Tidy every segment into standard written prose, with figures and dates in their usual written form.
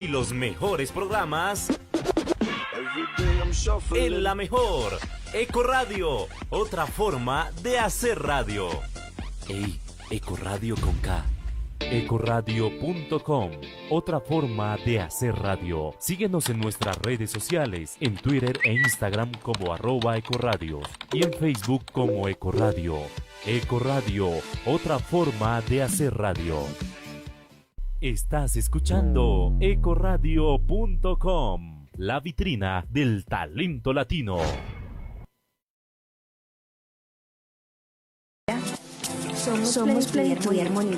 Y los mejores programas en la mejor Eco Radio, otra forma de hacer radio. Ey, Eco Radio con K. Ecoradio.com, otra forma de hacer radio. Síguenos en nuestras redes sociales, en Twitter e Instagram como @Ecoradio y en Facebook como Ecoradio. Ecoradio, otra forma de hacer radio. Estás escuchando Ecoradio.com, la vitrina del talento latino. Somos Plenitud y Armonía,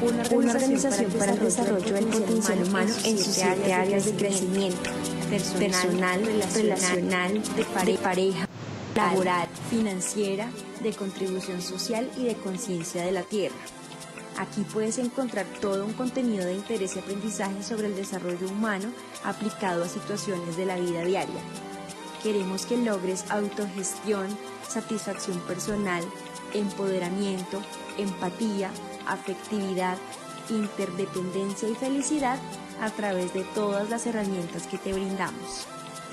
una organización para el desarrollo del potencial humano en sus 7 áreas de crecimiento: personal, relacional, de pareja, laboral, financiera, de contribución social y de conciencia de la tierra. Aquí puedes encontrar todo un contenido de interés y aprendizaje sobre el desarrollo humano aplicado a situaciones de la vida diaria. Queremos que logres autogestión, satisfacción personal, empoderamiento, empatía, afectividad, interdependencia y felicidad a través de todas las herramientas que te brindamos.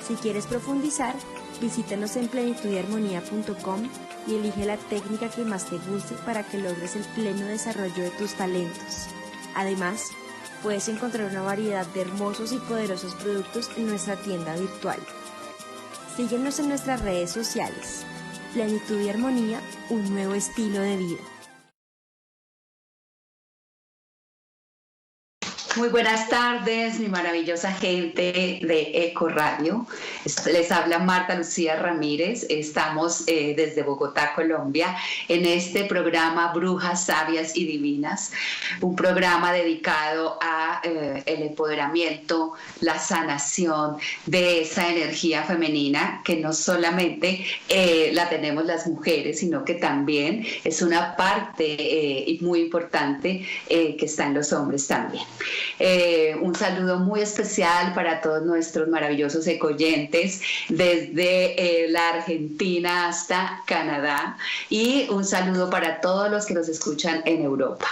Si quieres profundizar, visítanos en plenitudyarmonía.com y elige la técnica que más te guste para que logres el pleno desarrollo de tus talentos. Además, puedes encontrar una variedad de hermosos y poderosos productos en nuestra tienda virtual. Síguenos en nuestras redes sociales. Plenitud y Armonía, un nuevo estilo de vida. Muy buenas tardes, mi maravillosa gente de Eco Radio. Les habla Marta Lucía Ramírez. Estamos desde Bogotá, Colombia, en este programa Brujas Sabias y Divinas, un programa dedicado a el empoderamiento, la sanación de esa energía femenina que no solamente la tenemos las mujeres, sino que también es una parte muy importante que está en los hombres también. Un saludo muy especial para todos nuestros maravillosos ecoyentes desde la Argentina hasta Canadá, y un saludo para todos los que nos escuchan en Europa.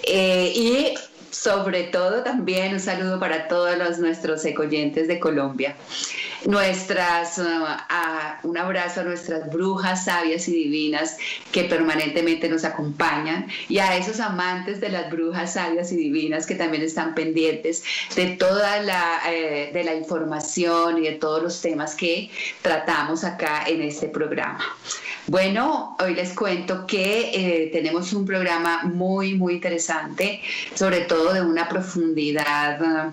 Y sobre todo también un saludo para todos nuestros ecoyentes de Colombia. Un abrazo a nuestras brujas sabias y divinas que permanentemente nos acompañan, y a esos amantes de las brujas sabias y divinas que también están pendientes de toda de la información y de todos los temas que tratamos acá en este programa. Bueno, hoy les cuento que tenemos un programa muy, muy interesante, sobre todo de una profundidad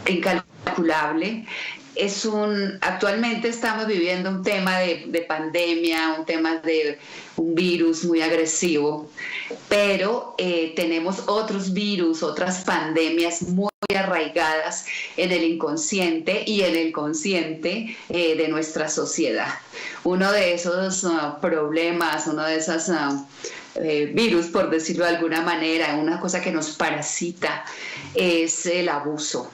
incalculable. Actualmente estamos viviendo un tema de pandemia, un tema de un virus muy agresivo, pero tenemos otros virus, otras pandemias muy arraigadas en el inconsciente y en el consciente de nuestra sociedad. Uno de esos problemas, uno de esos virus, por decirlo de alguna manera, una cosa que nos parasita, es el abuso.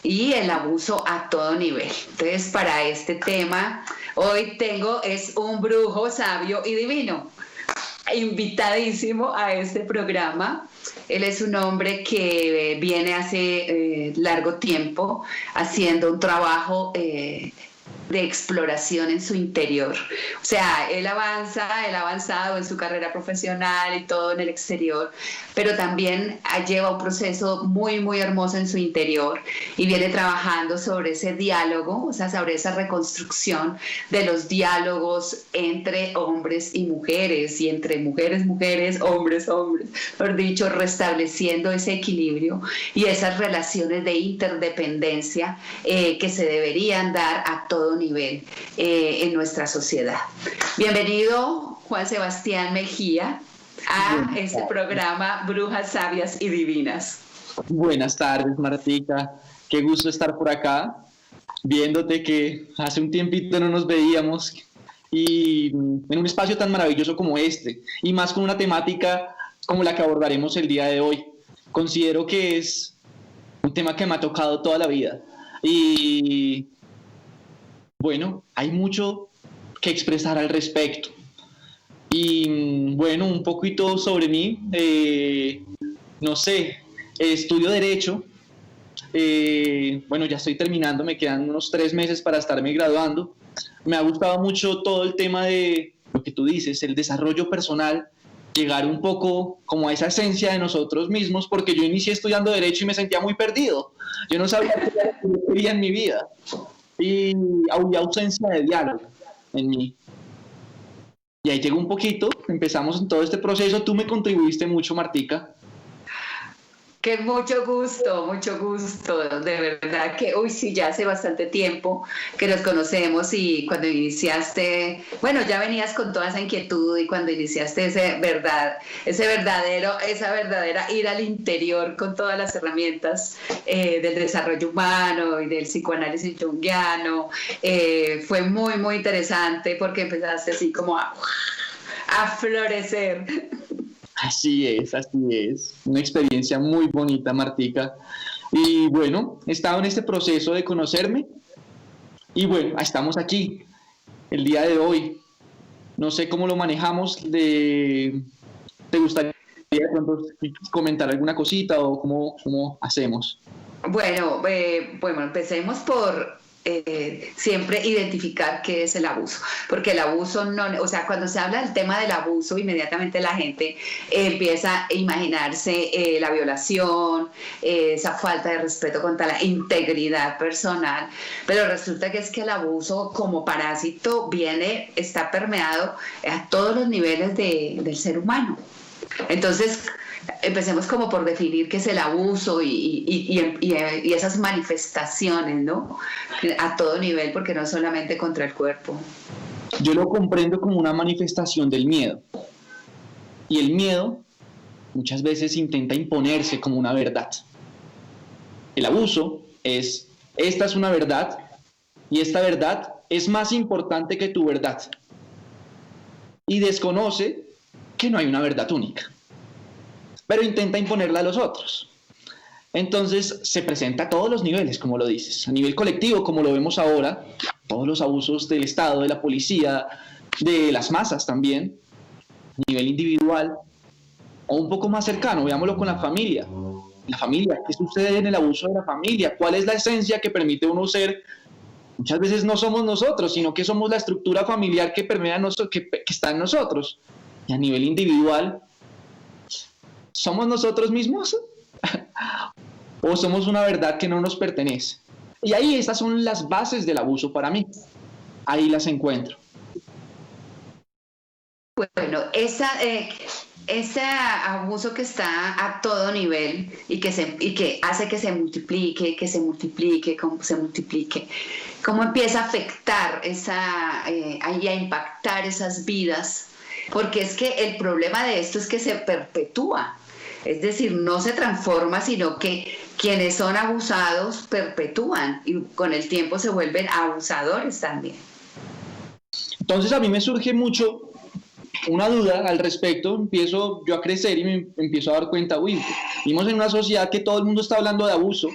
Y el abuso a todo nivel. Entonces, para este tema, hoy es un brujo sabio y divino, invitadísimo a este programa. Él es un hombre que viene hace largo tiempo haciendo un trabajo de exploración en su interior. O sea, él ha avanzado en su carrera profesional y todo en el exterior, pero también lleva un proceso muy, muy hermoso en su interior y viene trabajando sobre ese diálogo, o sea, sobre esa reconstrucción de los diálogos entre hombres y mujeres, y entre mujeres, hombres, mejor dicho, restableciendo ese equilibrio y esas relaciones de interdependencia que se deberían dar a todo nivel en nuestra sociedad. Bienvenido, Juan Sebastián Mejía, a este programa Brujas Sabias y Divinas. Buenas tardes, Martica. Qué gusto estar por acá, viéndote, que hace un tiempito no nos veíamos, y en un espacio tan maravilloso como este, y más con una temática como la que abordaremos el día de hoy. Considero que es un tema que me ha tocado toda la vida, y bueno, hay mucho que expresar al respecto. Y bueno, un poquito sobre mí, no sé, estudio Derecho, Bueno, ya estoy terminando, me quedan unos 3 meses para estarme graduando. Me ha gustado mucho todo el tema de lo que tú dices, el desarrollo personal, llegar un poco como a esa esencia de nosotros mismos, porque yo inicié estudiando Derecho y me sentía muy perdido. Yo no sabía qué era lo que yo quería en mi vida. Y había ausencia de diálogo en mí. Y ahí llegó un poquito, empezamos en todo este proceso. Tú me contribuiste mucho, Martica. Que mucho gusto, de verdad que, uy, sí, ya hace bastante tiempo que nos conocemos y cuando iniciaste, bueno, ya venías con toda esa inquietud y cuando iniciaste esa verdadera ir al interior con todas las herramientas del desarrollo humano y del psicoanálisis junguiano, fue muy, muy interesante porque empezaste así como a florecer. Así es. Una experiencia muy bonita, Martica. Y bueno, he estado en este proceso de conocerme y bueno, estamos aquí el día de hoy. No sé cómo lo manejamos. ¿Te gustaría comentar alguna cosita o cómo hacemos? Bueno, empecemos por siempre identificar qué es el abuso, porque el abuso no, o sea, cuando se habla del tema del abuso, inmediatamente la gente empieza a imaginarse la violación, esa falta de respeto contra la integridad personal, pero resulta que es que el abuso como parásito está permeado a todos los niveles del ser humano. Entonces, empecemos como por definir qué es el abuso y esas manifestaciones, ¿no? A todo nivel, porque no solamente contra el cuerpo. Yo lo comprendo como una manifestación del miedo. Y el miedo muchas veces intenta imponerse como una verdad. El abuso esta es una verdad y esta verdad es más importante que tu verdad. Y desconoce que no hay una verdad única, pero intenta imponerla a los otros. Entonces se presenta a todos los niveles, como lo dices, a nivel colectivo, como lo vemos ahora, todos los abusos del Estado, de la policía, de las masas también, a nivel individual, o un poco más cercano, veámoslo con la familia. La familia, ¿qué sucede en el abuso de la familia? ¿Cuál es la esencia que permite uno ser? Muchas veces no somos nosotros, sino que somos la estructura familiar que permea que está en nosotros. Y a nivel individual, ¿somos nosotros mismos? ¿O somos una verdad que no nos pertenece? Y ahí estas son las bases del abuso para mí. Ahí las encuentro. Bueno, ese abuso que está a todo nivel y que hace que se multiplique, ¿cómo empieza a afectar a impactar esas vidas? Porque es que el problema de esto es que se perpetúa, es decir, no se transforma, sino que quienes son abusados perpetúan y con el tiempo se vuelven abusadores también. Entonces a mí me surge mucho una duda al respecto, empiezo yo a crecer y me empiezo a dar cuenta, vivimos en una sociedad que todo el mundo está hablando de abuso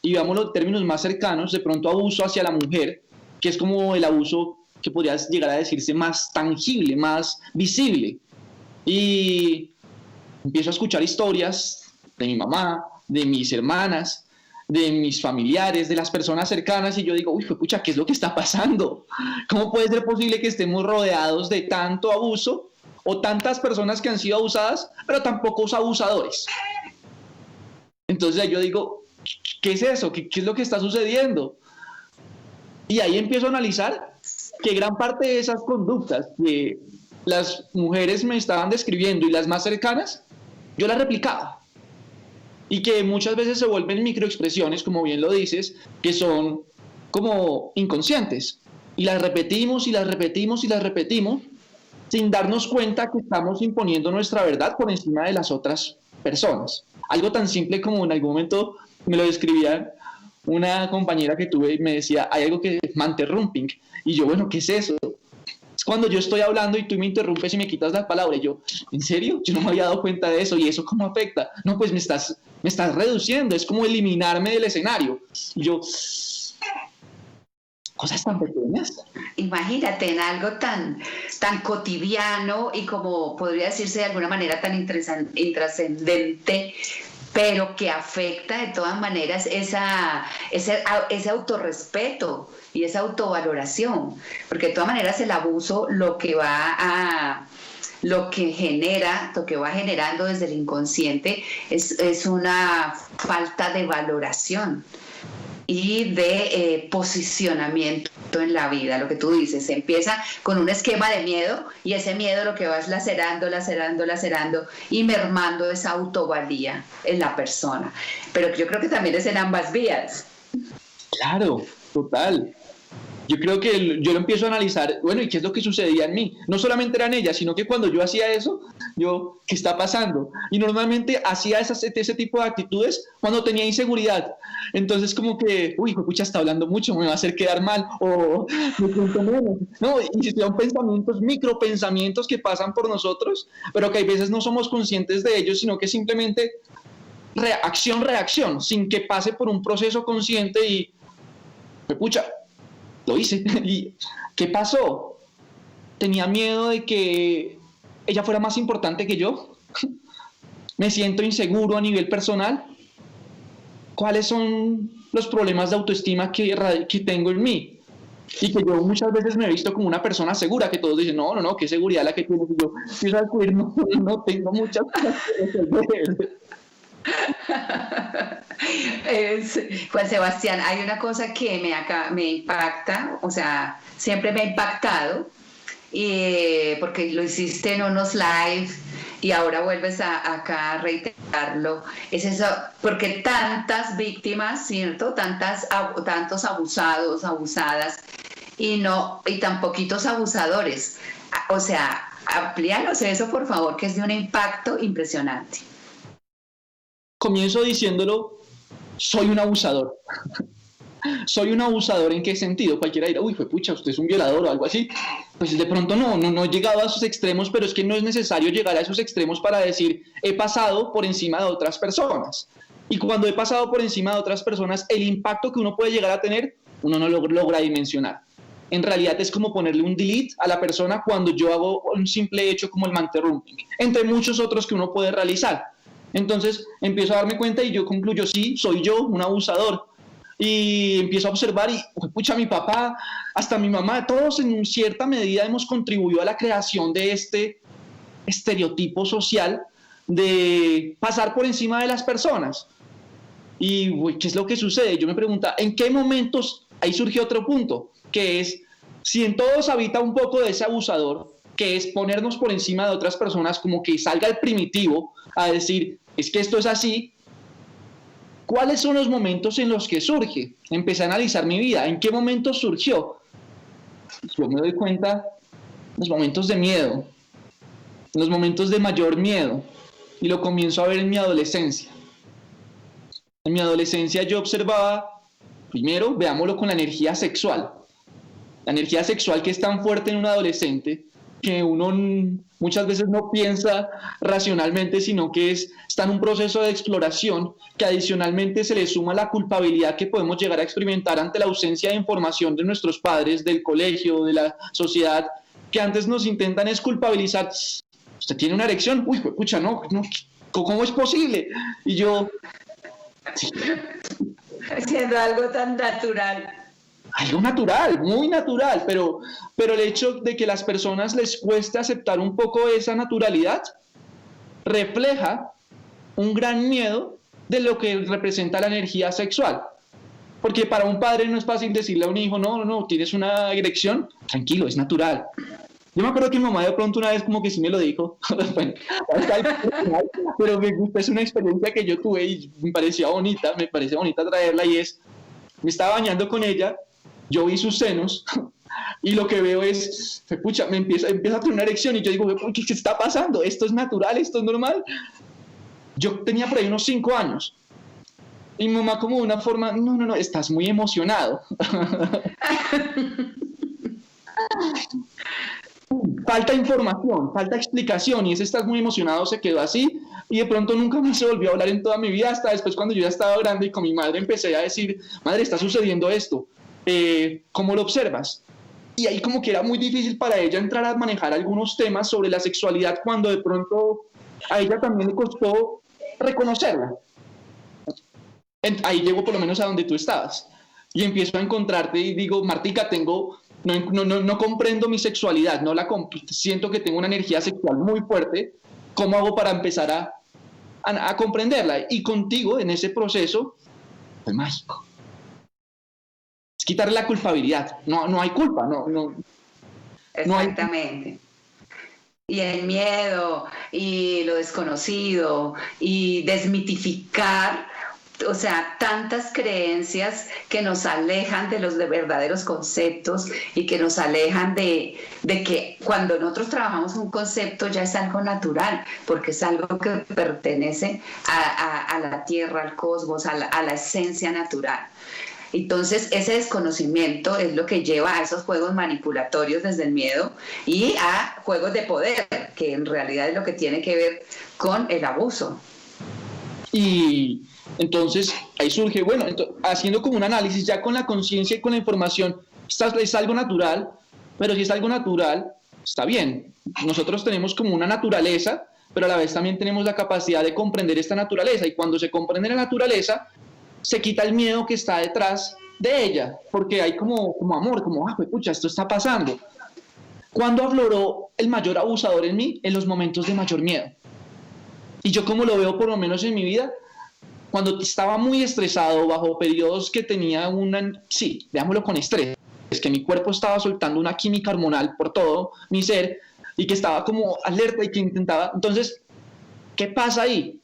y veámoslo en términos más cercanos, de pronto abuso hacia la mujer, que es como el abuso que podría llegar a decirse más tangible, más visible. Y empiezo a escuchar historias de mi mamá, de mis hermanas, de mis familiares, de las personas cercanas, y yo digo, pucha, ¿qué es lo que está pasando? ¿Cómo puede ser posible que estemos rodeados de tanto abuso o tantas personas que han sido abusadas, pero tan pocos abusadores? Entonces yo digo, ¿qué es eso? ¿Qué es lo que está sucediendo? Y ahí empiezo a analizar que gran parte de esas conductas que las mujeres me estaban describiendo y las más cercanas, yo las replicaba. Y que muchas veces se vuelven microexpresiones, como bien lo dices, que son como inconscientes. Y las repetimos y las repetimos y las repetimos sin darnos cuenta que estamos imponiendo nuestra verdad por encima de las otras personas. Algo tan simple como en algún momento me lo describía una compañera que tuve y me decía, hay algo que es manterrumping. Y yo, ¿qué es eso? Es cuando yo estoy hablando y tú me interrumpes y me quitas la palabra. Y yo, ¿en serio? Yo no me había dado cuenta de eso. ¿Y eso cómo afecta? No, pues me estás reduciendo. Es como eliminarme del escenario. Y yo, cosas tan pequeñas. Imagínate, en algo tan cotidiano y como podría decirse de alguna manera tan intrascendente, pero que afecta de todas maneras ese autorrespeto y esa autovaloración, porque de todas maneras el abuso lo que va generando desde el inconsciente es una falta de valoración y de posicionamiento en la vida. Lo que tú dices, se empieza con un esquema de miedo y ese miedo lo que va es lacerando y mermando esa autovalía en la persona. Pero yo creo que también es en ambas vías. Claro, total. Yo creo que yo lo empiezo a analizar, bueno, ¿y qué es lo que sucedía en mí? No solamente eran ellas, sino que cuando yo hacía eso, ¿qué está pasando? Y normalmente hacía ese tipo de actitudes cuando tenía inseguridad. Entonces como que, uy, pucha, está hablando mucho, me va a hacer quedar mal, o me siento menos. No, y son pensamientos, micropensamientos que pasan por nosotros, pero que a veces no somos conscientes de ellos, sino que simplemente reacción, sin que pase por un proceso consciente y, pucha, lo hice. ¿Y qué pasó? Tenía miedo de que ella fuera más importante que yo. Me siento inseguro a nivel personal. ¿Cuáles son los problemas de autoestima que tengo en mí? Y que yo muchas veces me he visto como una persona segura, que todos dicen, no, qué seguridad la que tienes. Y yo, no tengo muchas cosas que resolver. Juan Sebastián, hay una cosa que me impacta, o sea, siempre me ha impactado, porque lo hiciste en unos live y ahora vuelves acá a reiterarlo, es eso, porque tantas víctimas, ¿cierto? Tantos abusados, abusadas, y tan poquitos abusadores. O sea, amplíanos eso, por favor, que es de un impacto impresionante. Comienzo diciéndolo, soy un abusador. ¿Soy un abusador en qué sentido? Cualquiera dirá, uy, pucha, usted es un violador o algo así. Pues de pronto no he llegado a esos extremos, pero es que no es necesario llegar a esos extremos para decir, he pasado por encima de otras personas. Y cuando he pasado por encima de otras personas, el impacto que uno puede llegar a tener, uno no lo logra dimensionar. En realidad es como ponerle un delete a la persona cuando yo hago un simple hecho como el manterrumping, entre muchos otros que uno puede realizar. Entonces empiezo a darme cuenta y yo concluyo, sí, soy yo, un abusador. Y empiezo a observar y, pucha, mi papá, hasta mi mamá, todos en cierta medida hemos contribuido a la creación de este estereotipo social de pasar por encima de las personas. Y, ¿qué es lo que sucede? Yo me pregunto, ¿en qué momentos? Ahí surge otro punto, que es, si en todos habita un poco de ese abusador, que es ponernos por encima de otras personas, como que salga el primitivo a decir, es que esto es así. ¿Cuáles son los momentos en los que surge? Empecé a analizar mi vida. ¿En qué momento surgió? Yo me doy cuenta, los momentos de miedo, los momentos de mayor miedo, y lo comienzo a ver en mi adolescencia. En mi adolescencia yo observaba, primero, veámoslo con la energía sexual. La energía sexual que es tan fuerte en un adolescente, que uno muchas veces no piensa racionalmente, sino que está en un proceso de exploración, que adicionalmente se le suma la culpabilidad que podemos llegar a experimentar ante la ausencia de información de nuestros padres, del colegio, de la sociedad, que antes nos intentan es culpabilizar. ¿Usted tiene una erección? Uy, pucha, no, ¿cómo es posible? Y yo... Haciendo algo tan natural. Algo natural, muy natural, pero el hecho de que las personas les cueste aceptar un poco esa naturalidad refleja un gran miedo de lo que representa la energía sexual. Porque para un padre no es fácil decirle a un hijo, no, tienes una erección, tranquilo, es natural. Yo me acuerdo que mi mamá de pronto una vez como que sí me lo dijo, bueno, pero me gusta, es una experiencia que yo tuve y me parece bonita traerla, y es, me estaba bañando con ella, yo vi sus senos y lo que veo es, pucha, empieza a tener una erección y yo digo, ¿qué está pasando? ¿Esto es natural? ¿Esto es normal? Yo tenía por ahí unos 5 años y mi mamá como de una forma, no, estás muy emocionado. Falta información, falta explicación, y ese estás muy emocionado se quedó así, y de pronto nunca más se volvió a hablar en toda mi vida, hasta después cuando yo ya estaba grande y con mi madre empecé a decir, madre, está sucediendo esto, ¿cómo lo observas? Y ahí como que era muy difícil para ella entrar a manejar algunos temas sobre la sexualidad, cuando de pronto a ella también le costó reconocerla. Ahí llego por lo menos a donde tú estabas y empiezo a encontrarte y digo, Martica, no comprendo mi sexualidad, siento que tengo una energía sexual muy fuerte, ¿cómo hago para empezar a comprenderla? Y contigo en ese proceso fue mágico. Es quitarle la culpabilidad, no hay culpa, no. Exactamente. Y el miedo y lo desconocido y desmitificar, o sea, tantas creencias que nos alejan de los verdaderos conceptos y que nos alejan de que cuando nosotros trabajamos un concepto ya es algo natural, porque es algo que pertenece a la tierra, al cosmos, a la esencia natural. Entonces, ese desconocimiento es lo que lleva a esos juegos manipulatorios desde el miedo y a juegos de poder, que en realidad es lo que tiene que ver con el abuso. Y entonces ahí surge, bueno, haciendo como un análisis ya con la conciencia y con la información, es algo natural, pero si es algo natural, está bien. Nosotros tenemos como una naturaleza, pero a la vez también tenemos la capacidad de comprender esta naturaleza, y cuando se comprende la naturaleza, se quita el miedo que está detrás de ella, porque hay como amor, pucha, esto está pasando. ¿Cuándo afloró el mayor abusador en mí? En los momentos de mayor miedo. Y yo como lo veo por lo menos en mi vida, cuando estaba muy estresado, bajo periodos que tenía veámoslo con estrés, es que mi cuerpo estaba soltando una química hormonal por todo mi ser, y que estaba como alerta y que intentaba, entonces, ¿qué pasa ahí?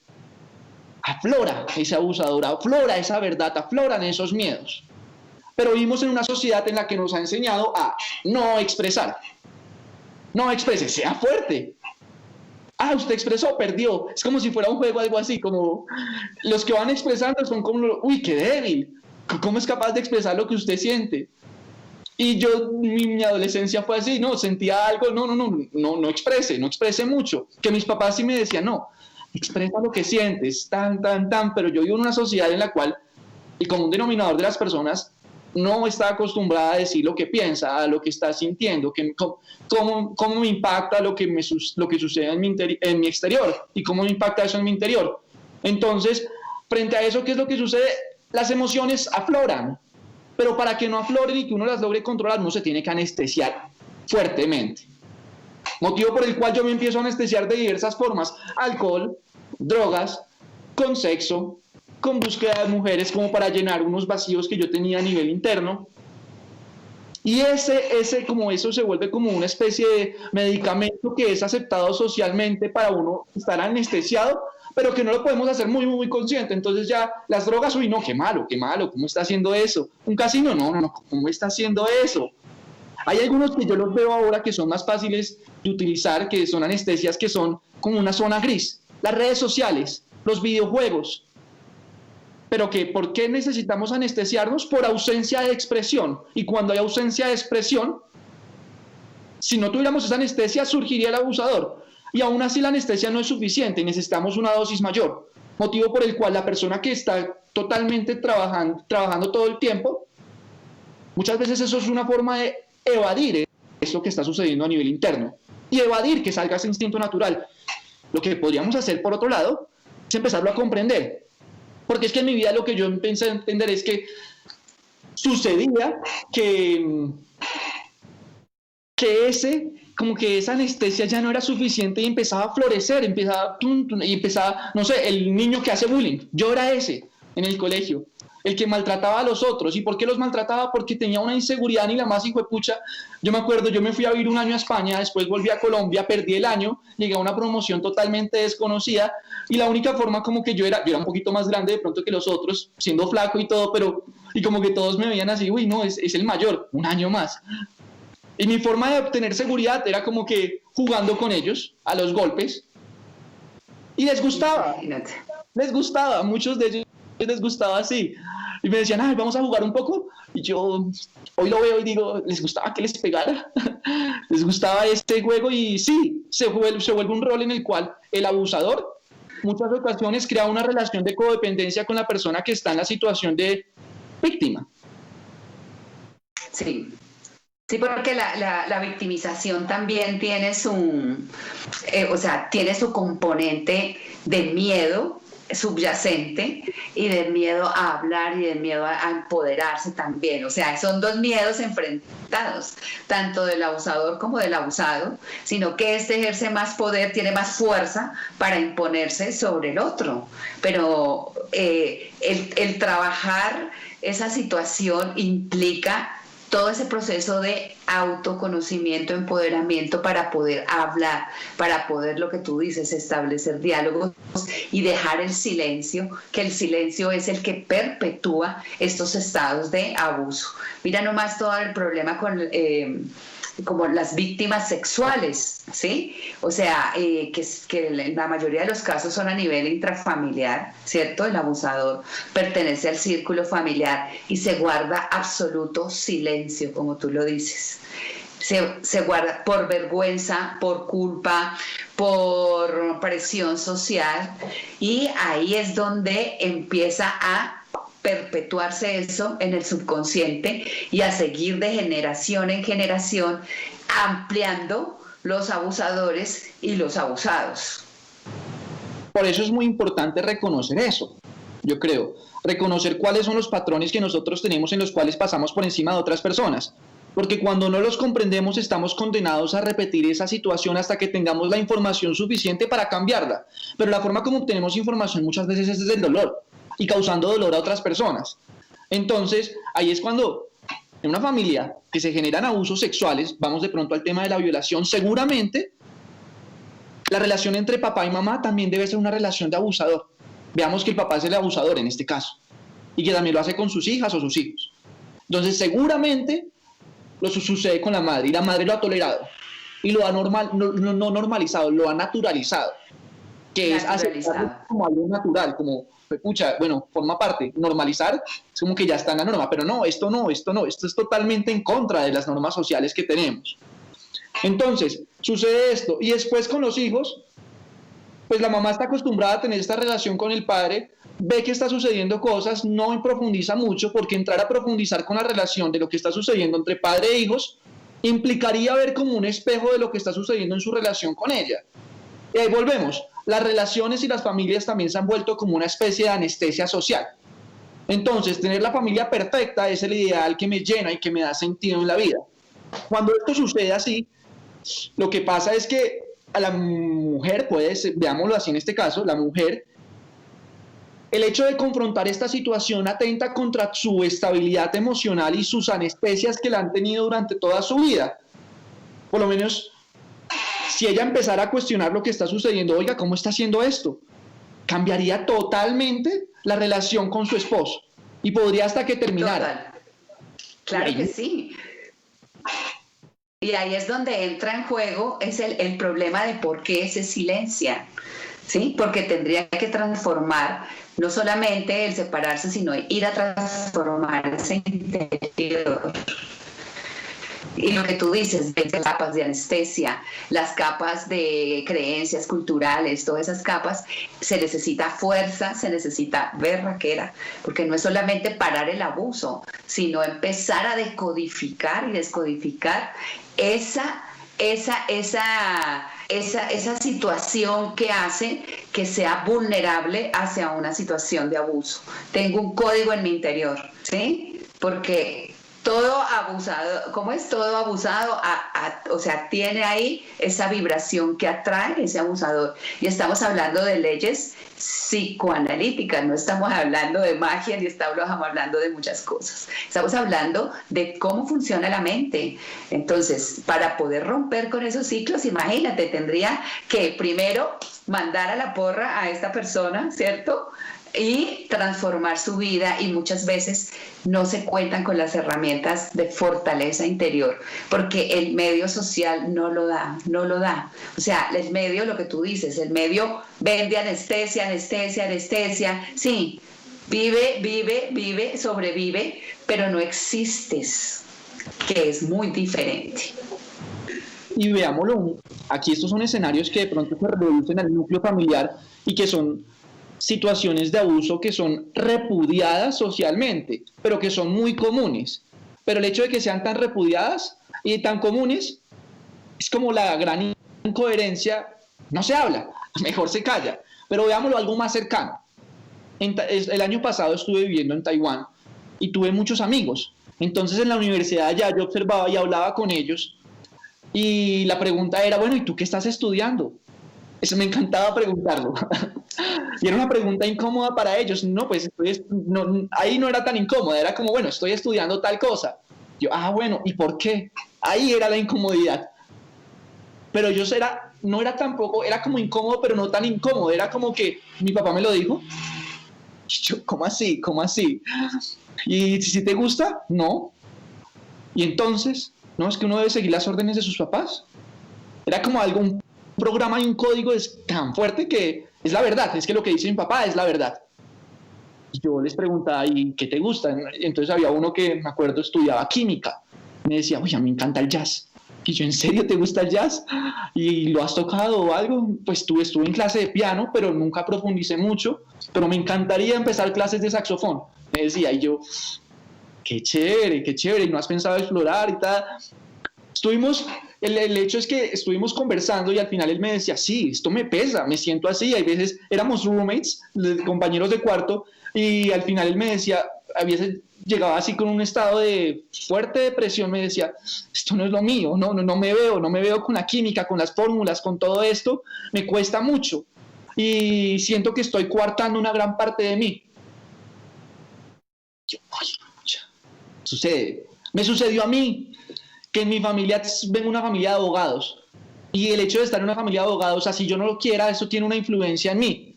Aflora ese abusador, aflora esa verdad, afloran esos miedos. Pero vivimos en una sociedad en la que nos ha enseñado a no expresar. No exprese, sea fuerte. Usted expresó, perdió. Es como si fuera un juego, algo así, como los que van expresando son como, uy, qué débil. ¿Cómo es capaz de expresar lo que usted siente? Y yo, mi adolescencia fue así, sentía algo, no exprese mucho. Que mis papás sí me decían, no, expresa lo que sientes, pero yo vivo en una sociedad en la cual el común denominador de las personas no está acostumbrada a decir lo que piensa, a lo que está sintiendo, cómo me impacta lo que sucede en mi exterior y cómo me impacta eso en mi interior. Entonces, frente a eso, ¿qué es lo que sucede? Las emociones afloran, pero para que no afloren y que uno las logre controlar, uno se tiene que anestesiar fuertemente. Motivo por el cual yo me empiezo a anestesiar de diversas formas: alcohol, drogas, con sexo, con búsqueda de mujeres, como para llenar unos vacíos que yo tenía a nivel interno. Y como eso se vuelve como una especie de medicamento que es aceptado socialmente para uno estar anestesiado, pero que no lo podemos hacer muy, muy consciente. Entonces ya las drogas, uy, no, qué malo, ¿cómo está haciendo eso? Un casino, no, ¿cómo está haciendo eso? Hay algunos que yo los veo ahora que son más fáciles de utilizar, que son anestesias que son como una zona gris. Las redes sociales, los videojuegos. Pero ¿por qué necesitamos anestesiarnos? Por ausencia de expresión. Y cuando hay ausencia de expresión, si no tuviéramos esa anestesia, surgiría el abusador. Y aún así la anestesia no es suficiente y necesitamos una dosis mayor. Motivo por el cual la persona que está totalmente trabajando todo el tiempo, muchas veces eso es una forma de evadir eso que está sucediendo a nivel interno y evadir que salga ese instinto natural. Lo que podríamos hacer, por otro lado, es empezarlo a comprender. Porque es que en mi vida lo que yo empecé a entender es que sucedía que esa anestesia ya no era suficiente y empezaba a florecer, empezaba, no sé, el niño que hace bullying. Yo era ese en el colegio, el que maltrataba a los otros. ¿Y por qué los maltrataba? Porque tenía una inseguridad ni la más hijuepucha. Yo me acuerdo, yo me fui a vivir un año a España, después volví a Colombia, perdí el año, llegué a una promoción totalmente desconocida y la única forma como que yo era un poquito más grande de pronto que los otros, siendo flaco y todo, y como que todos me veían así, uy, no, es el mayor, un año más. Y mi forma de obtener seguridad era como que jugando con ellos, a los golpes, y les gustaba, a muchos de ellos les gustaba así. Y me decían, vamos a jugar un poco. Y yo hoy lo veo y digo, ¿les gustaba que les pegara? ¿Les gustaba este juego? Y sí, se vuelve un rol en el cual el abusador muchas ocasiones crea una relación de codependencia con la persona que está en la situación de víctima. Sí. Sí, porque la victimización también tiene tiene su componente de miedo subyacente y del miedo a hablar y del miedo a empoderarse también. O sea, son dos miedos enfrentados, tanto del abusador como del abusado, sino que este ejerce más poder, tiene más fuerza para imponerse sobre el otro. Pero el trabajar esa situación implica todo ese proceso de autoconocimiento, empoderamiento para poder hablar, para poder, lo que tú dices, establecer diálogos y dejar el silencio, que el silencio es el que perpetúa estos estados de abuso. Mira nomás todo el problema con como las víctimas sexuales, ¿sí? O sea, que la mayoría de los casos son a nivel intrafamiliar, ¿cierto? El abusador pertenece al círculo familiar y se guarda absoluto silencio, como tú lo dices. Se guarda por vergüenza, por culpa, por presión social, y ahí es donde empieza a perpetuarse eso en el subconsciente y a seguir de generación en generación, ampliando los abusadores y los abusados. Por eso es muy importante reconocer eso, yo creo, reconocer cuáles son los patrones que nosotros tenemos en los cuales pasamos por encima de otras personas, porque cuando no los comprendemos estamos condenados a repetir esa situación hasta que tengamos la información suficiente para cambiarla, pero la forma como obtenemos información muchas veces es desde el dolor y causando dolor a otras personas. Entonces, ahí es cuando en una familia que se generan abusos sexuales, vamos de pronto al tema de la violación, seguramente la relación entre papá y mamá también debe ser una relación de abusador. Veamos que el papá es el abusador en este caso, y que también lo hace con sus hijas o sus hijos. Entonces, seguramente lo sucede con la madre, y la madre lo ha tolerado, y lo ha no normalizado, lo ha naturalizado, que es aceptarlo como algo natural, como pucha, bueno, forma parte, normalizar, es como que ya está en la norma, pero no, esto es totalmente en contra de las normas sociales que tenemos. Entonces, sucede esto, y después con los hijos, pues la mamá está acostumbrada a tener esta relación con el padre, ve que está sucediendo cosas, no profundiza mucho, porque entrar a profundizar con la relación de lo que está sucediendo entre padre e hijos, implicaría ver como un espejo de lo que está sucediendo en su relación con ella. Y ahí volvemos. Las relaciones y las familias también se han vuelto como una especie de anestesia social. Entonces, tener la familia perfecta es el ideal que me llena y que me da sentido en la vida. Cuando esto sucede así, lo que pasa es que a la mujer, veámoslo así en este caso, la mujer, el hecho de confrontar esta situación atenta contra su estabilidad emocional y sus anestesias que la han tenido durante toda su vida. Por lo menos, si ella empezara a cuestionar lo que está sucediendo, oiga, ¿cómo está haciendo esto? Cambiaría totalmente la relación con su esposo y podría hasta que terminara. Total. Claro que sí. Y ahí es donde entra en juego es el problema de por qué se silencia, ¿sí? Porque tendría que transformar no solamente el separarse, sino ir a transformar ese interior. Y lo que tú dices, las capas de anestesia, las capas de creencias culturales, todas esas capas, se necesita fuerza, se necesita berraquera, porque no es solamente parar el abuso, sino empezar a decodificar y descodificar esa situación que hace que sea vulnerable hacia una situación de abuso. Tengo un código en mi interior, ¿sí? Porque todo abusado, ¿cómo es? Todo abusado, o sea, tiene ahí esa vibración que atrae ese abusador. Y estamos hablando de leyes psicoanalíticas, no estamos hablando de magia ni estamos hablando de muchas cosas. Estamos hablando de cómo funciona la mente. Entonces, para poder romper con esos ciclos, imagínate, tendría que primero mandar a la porra a esta persona, ¿cierto?, y transformar su vida, y muchas veces no se cuentan con las herramientas de fortaleza interior, porque el medio social no lo da. O sea, el medio, lo que tú dices, el medio vende anestesia, sí, vive, sobrevive, pero no existes, que es muy diferente. Y veámoslo, aquí estos son escenarios que de pronto se reducen al núcleo familiar y que son situaciones de abuso que son repudiadas socialmente, pero que son muy comunes. Pero el hecho de que sean tan repudiadas y tan comunes es como la gran incoherencia. No se habla, mejor se calla. Pero veámoslo algo más cercano. El año pasado estuve viviendo en Taiwán y tuve muchos amigos. Entonces en la universidad allá yo observaba y hablaba con ellos y la pregunta era, bueno, ¿y tú qué estás estudiando? Eso me encantaba preguntarlo. Y era una pregunta incómoda para ellos. No, pues ahí no era tan incómoda, era como, bueno, estoy estudiando tal cosa. Yo, bueno, ¿y por qué? Ahí era la incomodidad. Pero no era tampoco, era como incómodo, pero no tan incómodo. Era como que mi papá me lo dijo. Y yo, ¿cómo así? ¿Cómo así? ¿Y si te gusta? No. Y entonces, ¿no es que uno debe seguir las órdenes de sus papás? Era como un programa y un código tan fuerte que es la verdad, es que lo que dice mi papá es la verdad. Y yo les preguntaba, ¿y qué te gusta? Entonces había uno que, me acuerdo, estudiaba química. Me decía, uy, a mí me encanta el jazz. Y yo, ¿en serio te gusta el jazz? ¿Y lo has tocado o algo? Pues estuve en clase de piano, pero nunca profundicé mucho. Pero me encantaría empezar clases de saxofón. Me decía, y yo, qué chévere, ¿y no has pensado explorar y tal? El hecho es que estuvimos conversando y al final él me decía, sí, esto me pesa, me siento así. Hay veces éramos roommates, compañeros de cuarto, y al final él me decía, a veces llegaba así con un estado de fuerte depresión, me decía, esto no es lo mío, no me veo con la química, con las fórmulas, con todo esto, me cuesta mucho y siento que estoy coartando una gran parte de mí. Me sucedió a mí, que en mi familia vengo una familia de abogados y el hecho de estar en una familia de abogados, así yo no lo quiera, eso tiene una influencia en mí,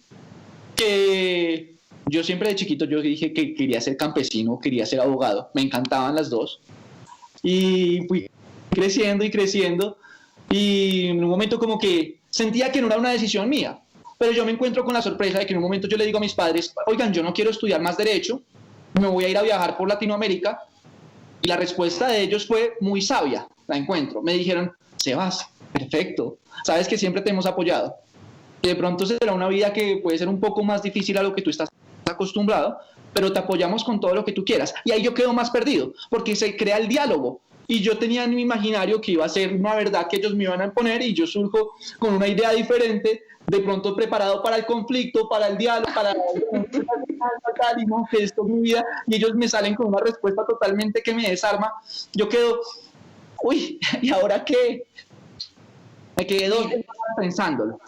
que yo siempre de chiquito yo dije que quería ser campesino, quería ser abogado, me encantaban las dos y fui creciendo y en un momento como que sentía que no era una decisión mía, pero yo me encuentro con la sorpresa de que en un momento yo le digo a mis padres, oigan, yo no quiero estudiar más derecho, me voy a ir a viajar por Latinoamérica. Y la respuesta de ellos fue muy sabia, la encuentro. Me dijeron, Sebas, perfecto, sabes que siempre te hemos apoyado. Y de pronto será una vida que puede ser un poco más difícil a lo que tú estás acostumbrado, pero te apoyamos con todo lo que tú quieras. Y ahí yo quedo más perdido, porque se crea el diálogo. Y yo tenía en mi imaginario que iba a ser una verdad que ellos me iban a imponer y yo surjo con una idea diferente, de pronto preparado para el conflicto, para el diálogo, para que esto es mi vida, y ellos me salen con una respuesta totalmente que me desarma. Yo quedo, uy, ¿y ahora qué? Me quedé 2 días pensándolo.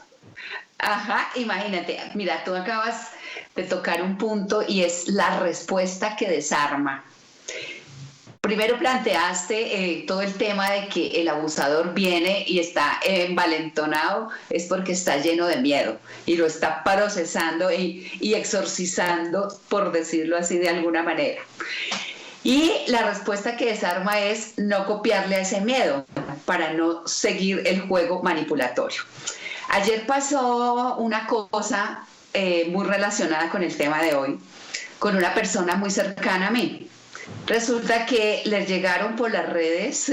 Ajá, imagínate, mira, tú acabas de tocar un punto y es la respuesta que desarma. Primero planteaste todo el tema de que el abusador viene y está envalentonado, es porque está lleno de miedo y lo está procesando y exorcizando, por decirlo así de alguna manera. Y la respuesta que desarma es no copiarle a ese miedo para no seguir el juego manipulatorio. Ayer pasó una cosa muy relacionada con el tema de hoy, con una persona muy cercana a mí. Resulta que les llegaron por las redes,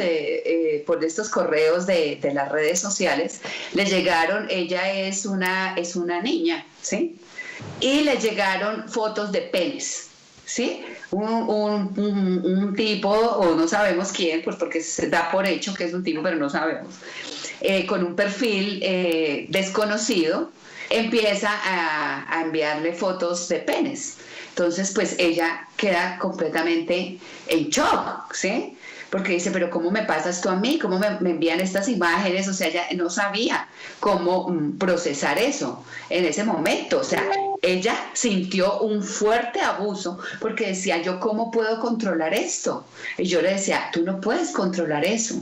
por estos correos de las redes sociales, les llegaron, ella es una niña, ¿sí? Y les llegaron fotos de penes, ¿sí? Un tipo, o no sabemos quién, pues porque se da por hecho que es un tipo, pero no sabemos, con un perfil desconocido, empieza a enviarle fotos de penes. Entonces, pues ella queda completamente en shock, ¿sí? Porque dice, pero ¿cómo me pasas tú a mí? ¿Cómo me envían estas imágenes? O sea, ella no sabía cómo procesar eso en ese momento. O sea, ella sintió un fuerte abuso porque decía, ¿yo cómo puedo controlar esto? Y yo le decía, tú no puedes controlar eso,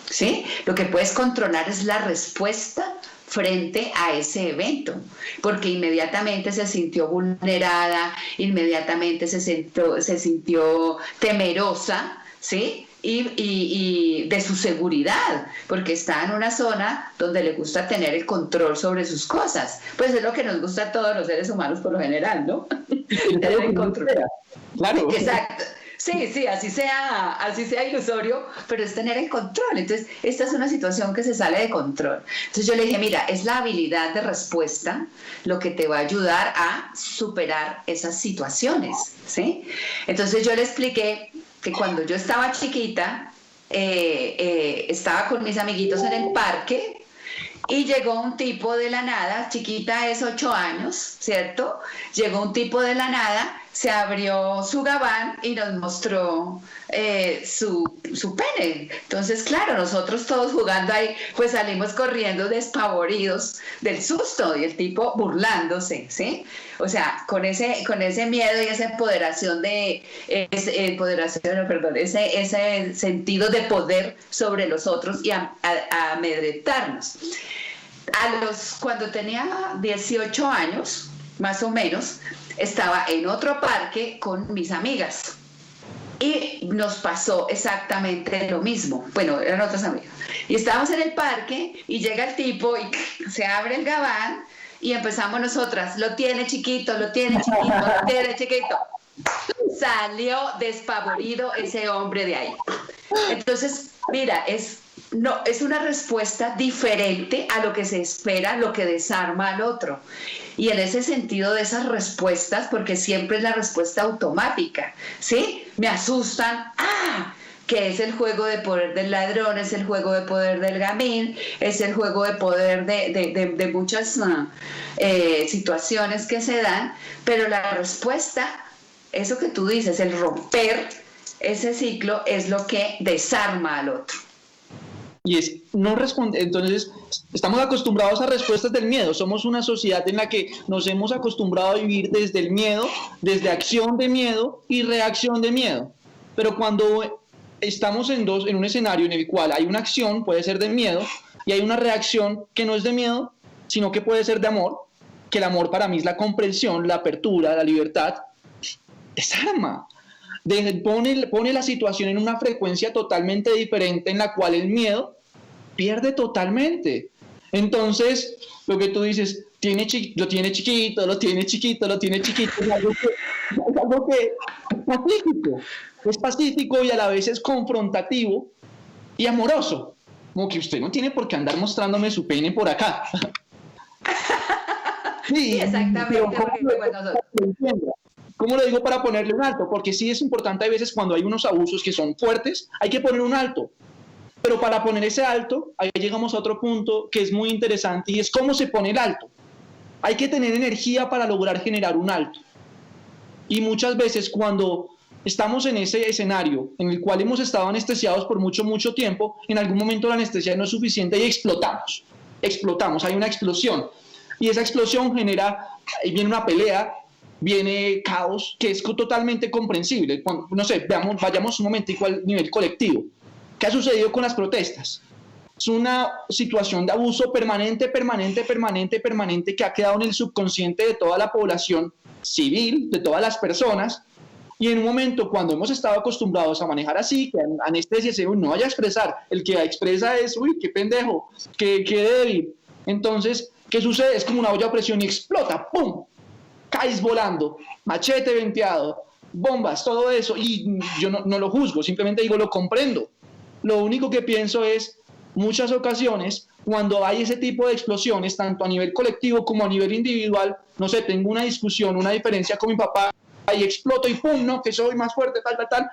¿sí? Lo que puedes controlar es la respuesta frente a ese evento, porque inmediatamente se sintió vulnerada, inmediatamente se sintió temerosa, ¿sí? Y de su seguridad, porque está en una zona donde le gusta tener el control sobre sus cosas. Pues es lo que nos gusta a todos los seres humanos por lo general, ¿no? Tener el control. Claro. Exacto. Sí, así sea ilusorio, pero es tener el control. Entonces, esta es una situación que se sale de control. Entonces yo le dije, mira, es la habilidad de respuesta lo que te va a ayudar a superar esas situaciones, ¿sí? Entonces yo le expliqué que cuando yo estaba chiquita, estaba con mis amiguitos en el parque Y llegó un tipo de la nada, chiquita es 8 años, ¿cierto? Llegó un tipo de la nada, se abrió su gabán y nos mostró su pene. Entonces, claro, nosotros todos jugando ahí, pues salimos corriendo despavoridos del susto y el tipo burlándose, ¿sí? O sea, con ese miedo y esa empoderación ese sentido de poder sobre los otros y a amedrentarnos. Cuando tenía 18 años, más o menos, estaba en otro parque con mis amigas y nos pasó exactamente lo mismo. Bueno, eran otras amigas. Y estábamos en el parque y llega el tipo y se abre el gabán y empezamos nosotras, lo tiene chiquito, lo tiene chiquito, lo tiene chiquito. Salió despavorido ese hombre de ahí. Entonces, mira, es una respuesta diferente a lo que se espera, lo que desarma al otro. Y en ese sentido de esas respuestas, porque siempre es la respuesta automática, ¿sí? Me asustan, que es el juego de poder del ladrón, es el juego de poder del gamín, es el juego de poder de muchas situaciones que se dan, pero la respuesta, eso que tú dices, el romper ese ciclo es lo que desarma al otro. Y es no responder. Entonces, estamos acostumbrados a respuestas del miedo. Somos una sociedad en la que nos hemos acostumbrado a vivir desde el miedo, desde acción de miedo y reacción de miedo. Pero cuando estamos en un escenario en el cual hay una acción, puede ser de miedo, y hay una reacción que no es de miedo, sino que puede ser de amor, que el amor para mí es la comprensión, la apertura, la libertad, desarma. Pone la situación en una frecuencia totalmente diferente en la cual el miedo pierde totalmente. Entonces, lo que tú dices, lo tiene chiquito, es algo que es pacífico y a la vez es confrontativo y amoroso. Como que usted no tiene por qué andar mostrándome su pene por acá. Sí, exactamente. ¿Cómo lo digo para ponerle un alto? Porque sí es importante a veces cuando hay unos abusos que son fuertes, hay que poner un alto. Pero para poner ese alto, ahí llegamos a otro punto que es muy interesante y es cómo se pone el alto. Hay que tener energía para lograr generar un alto. Y muchas veces cuando estamos en ese escenario en el cual hemos estado anestesiados por mucho tiempo, en algún momento la anestesia no es suficiente y explotamos, hay una explosión. Y esa explosión viene una pelea, viene caos, que es totalmente comprensible. No sé, vayamos un momentico al nivel colectivo. ¿Qué ha sucedido con las protestas? Es una situación de abuso permanente que ha quedado en el subconsciente de toda la población civil, de todas las personas, y en un momento cuando hemos estado acostumbrados a manejar así, que anestesia se no vaya a expresar, el que expresa es, uy, qué pendejo, qué débil. Entonces, ¿qué sucede? Es como una olla a presión y explota, ¡pum! Caes volando, machete venteado, bombas, todo eso, y yo no lo juzgo, simplemente digo, lo comprendo. Lo único que pienso es, muchas ocasiones, cuando hay ese tipo de explosiones, tanto a nivel colectivo como a nivel individual, no sé, tengo una discusión, una diferencia con mi papá, y exploto y pum, no, que soy más fuerte, tal,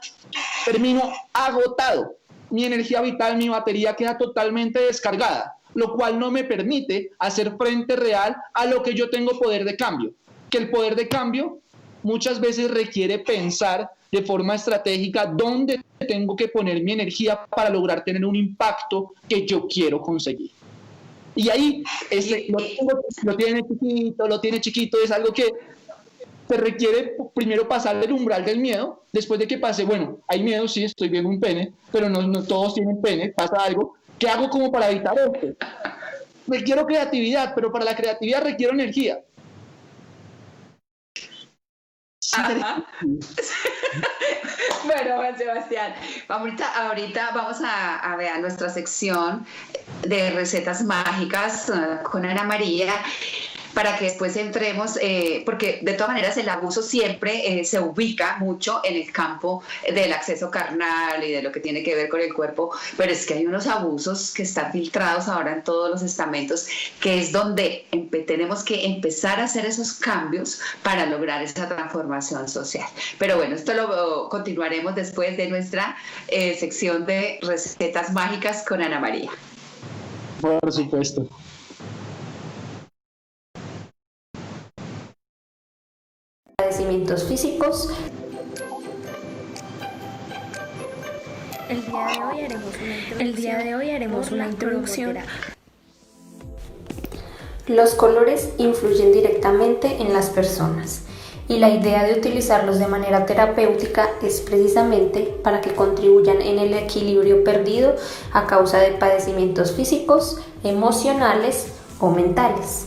termino agotado. Mi energía vital, mi batería queda totalmente descargada, lo cual no me permite hacer frente real a lo que yo tengo poder de cambio. Que el poder de cambio muchas veces requiere pensar de forma estratégica dónde tengo que poner mi energía para lograr tener un impacto que yo quiero conseguir. Y ahí lo tiene chiquito, es algo que se requiere primero pasar el umbral del miedo, después de que pase, bueno, hay miedo, sí, estoy viendo un pene, pero no todos tienen pene, pasa algo. ¿Qué hago como para evitar esto? Requiero creatividad, pero para la creatividad requiero energía. Ajá. Bueno, Juan Sebastián, ahorita vamos a ver nuestra sección de recetas mágicas con Ana María, para que después entremos, porque de todas maneras el abuso siempre se ubica mucho en el campo del acceso carnal y de lo que tiene que ver con el cuerpo, pero es que hay unos abusos que están filtrados ahora en todos los estamentos, que es donde tenemos que empezar a hacer esos cambios para lograr esa transformación social. Pero bueno, esto lo continuaremos después de nuestra sección de recetas mágicas con Ana María. Por supuesto. padecimientos físicos. El día de hoy haremos una introducción. Los colores influyen directamente en las personas y la idea de utilizarlos de manera terapéutica es precisamente para que contribuyan en el equilibrio perdido a causa de padecimientos físicos, emocionales o mentales.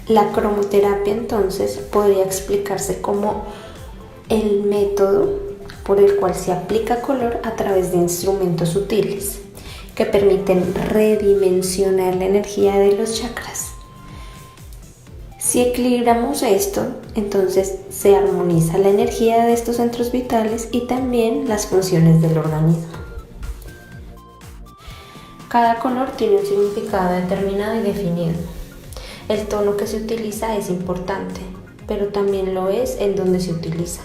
La cromoterapia entonces podría explicarse como el método por el cual se aplica color a través de instrumentos sutiles que permiten redimensionar la energía de los chakras. Si equilibramos esto, entonces se armoniza la energía de estos centros vitales y también las funciones del organismo. Cada color tiene un significado determinado y definido. El tono que se utiliza es importante, pero también lo es en donde se utiliza.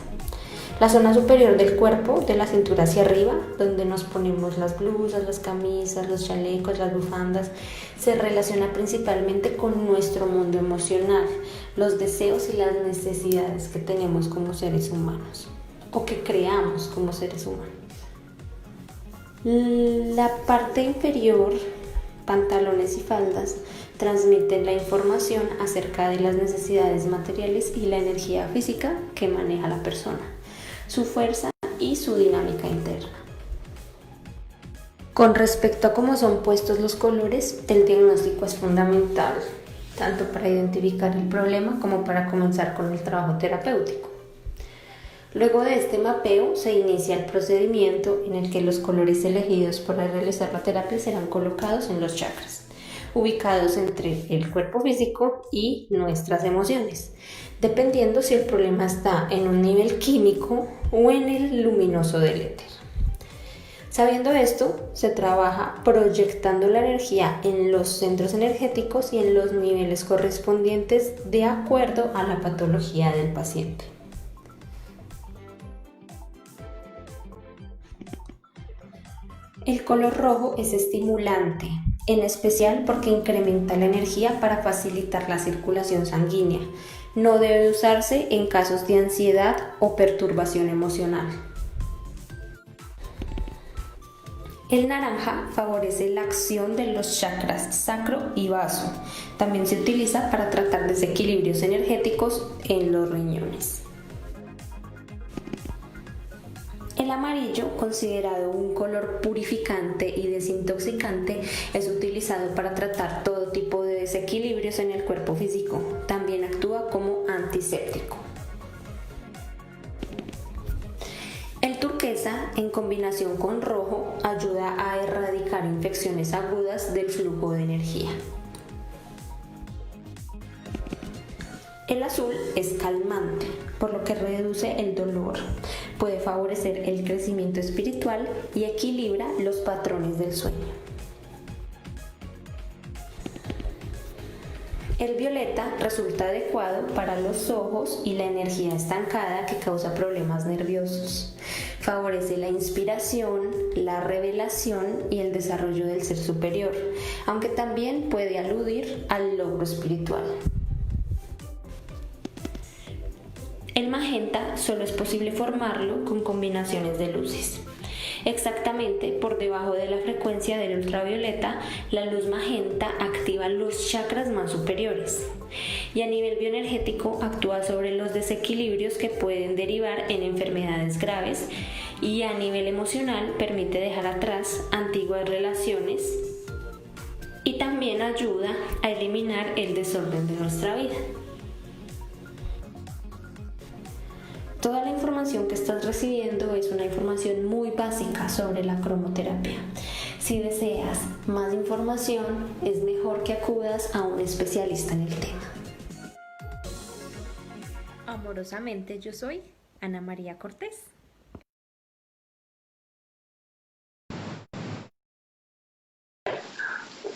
La zona superior del cuerpo, de la cintura hacia arriba, donde nos ponemos las blusas, las camisas, los chalecos, las bufandas, se relaciona principalmente con nuestro mundo emocional, los deseos y las necesidades que tenemos como seres humanos o que creamos como seres humanos. La parte inferior, pantalones y faldas, transmiten la información acerca de las necesidades materiales y la energía física que maneja la persona, su fuerza y su dinámica interna. Con respecto a cómo son puestos los colores, el diagnóstico es fundamental, tanto para identificar el problema como para comenzar con el trabajo terapéutico. Luego de este mapeo se inicia el procedimiento en el que los colores elegidos para realizar la terapia serán colocados en los chakras, ubicados entre el cuerpo físico y nuestras emociones, dependiendo si el problema está en un nivel químico o en el luminoso del éter. Sabiendo esto, se trabaja proyectando la energía en los centros energéticos y en los niveles correspondientes de acuerdo a la patología del paciente. El color rojo es estimulante, en especial porque incrementa la energía para facilitar la circulación sanguínea. No debe usarse en casos de ansiedad o perturbación emocional. El naranja favorece la acción de los chakras sacro y vaso. También se utiliza para tratar desequilibrios energéticos en los riñones. El amarillo, considerado un color purificante y desintoxicante, es utilizado para tratar todo tipo de desequilibrios en el cuerpo físico. También actúa como antiséptico. El turquesa, en combinación con rojo, ayuda a erradicar infecciones agudas del flujo de energía. El azul es calmante, por lo que reduce el dolor, puede favorecer el crecimiento espiritual y equilibra los patrones del sueño. El violeta resulta adecuado para los ojos y la energía estancada que causa problemas nerviosos. Favorece la inspiración, la revelación y el desarrollo del ser superior, aunque también puede aludir al logro espiritual. El magenta solo es posible formarlo con combinaciones de luces. Exactamente por debajo de la frecuencia del ultravioleta, la luz magenta activa los chakras más superiores y a nivel bioenergético actúa sobre los desequilibrios que pueden derivar en enfermedades graves y a nivel emocional permite dejar atrás antiguas relaciones y también ayuda a eliminar el desorden de nuestra vida. Toda la información que estás recibiendo es una información muy básica sobre la cromoterapia. Si deseas más información, es mejor que acudas a un especialista en el tema. Amorosamente, yo soy Ana María Cortés.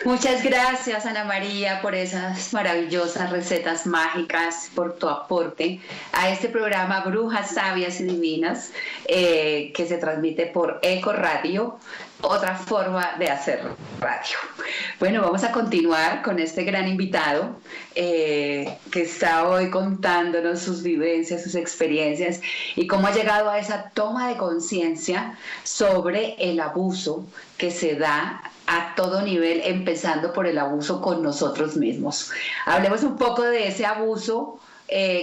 Muchas gracias, Ana María, por esas maravillosas recetas mágicas, por tu aporte a este programa Brujas Sabias y Divinas, que se transmite por Eco Radio, otra forma de hacer radio. Bueno, vamos a continuar con este gran invitado que está hoy contándonos sus vivencias, sus experiencias y cómo ha llegado a esa toma de conciencia sobre el abuso que se da a todo nivel, empezando por el abuso con nosotros mismos. Hablemos un poco de ese abuso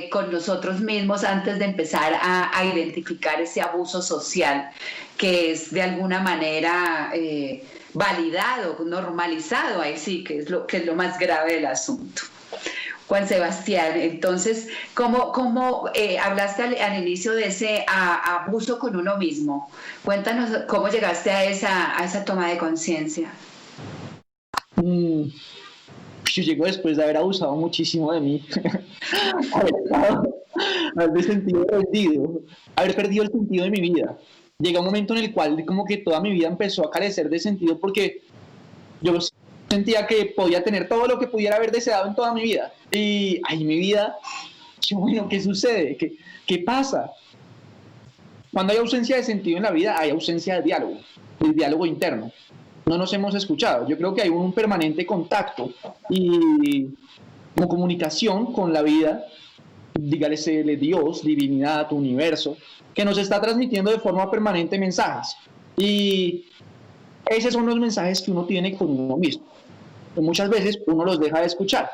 con nosotros mismos antes de empezar a identificar ese abuso social que es de alguna manera validado, normalizado, ahí sí, que es lo más grave del asunto. Juan Sebastián, entonces, ¿cómo hablaste al inicio de ese abuso con uno mismo? Cuéntanos cómo llegaste a esa toma de conciencia. Yo llego después de haber abusado muchísimo de mí, haber sentido perdido, haber perdido el sentido de mi vida. Llega un momento en el cual como que toda mi vida empezó a carecer de sentido porque yo sentía que podía tener todo lo que pudiera haber deseado en toda mi vida. Y ahí mi vida, bueno, ¿qué sucede? ¿Qué pasa? Cuando hay ausencia de sentido en la vida, hay ausencia de diálogo, el diálogo interno. No nos hemos escuchado. Yo creo que hay un permanente contacto y como comunicación con la vida, dígale Dios, divinidad, universo, que nos está transmitiendo de forma permanente mensajes. Y esos son los mensajes que uno tiene con uno mismo. Y muchas veces uno los deja de escuchar.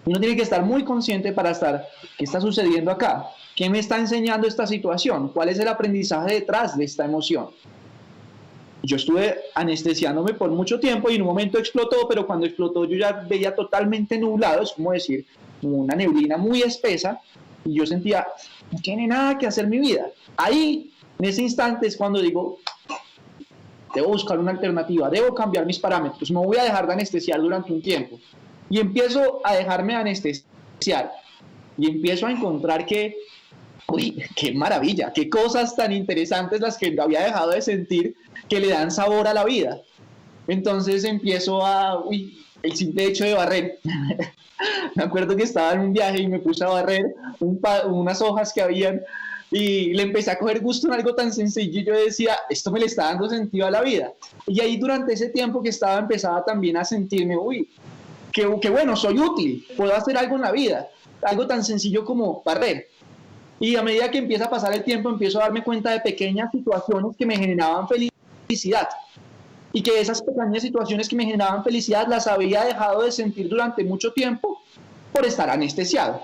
Uno tiene que estar muy consciente para estar, ¿qué está sucediendo acá? ¿Qué me está enseñando esta situación? ¿Cuál es el aprendizaje detrás de esta emoción? Yo estuve anestesiándome por mucho tiempo y en un momento explotó, pero cuando explotó yo ya veía totalmente nublado, es como decir, una neblina muy espesa, y yo sentía, no tiene nada que hacer mi vida. Ahí, en ese instante es cuando digo, debo buscar una alternativa, debo cambiar mis parámetros, no voy a dejar de anestesiar durante un tiempo. Y empiezo a dejarme anestesiar, y empiezo a encontrar que, uy, qué maravilla, qué cosas tan interesantes las que había dejado de sentir que le dan sabor a la vida. Entonces empiezo el simple hecho de barrer. Me acuerdo que estaba en un viaje y me puse a barrer unas hojas que habían y le empecé a coger gusto en algo tan sencillo y yo decía, esto me le está dando sentido a la vida. Y ahí durante ese tiempo que estaba empezaba también a sentirme, qué bueno, soy útil, puedo hacer algo en la vida, algo tan sencillo como barrer. Y a medida que empieza a pasar el tiempo empiezo a darme cuenta de pequeñas situaciones que me generaban felicidad. Y que esas pequeñas situaciones que me generaban felicidad las había dejado de sentir durante mucho tiempo por estar anestesiado.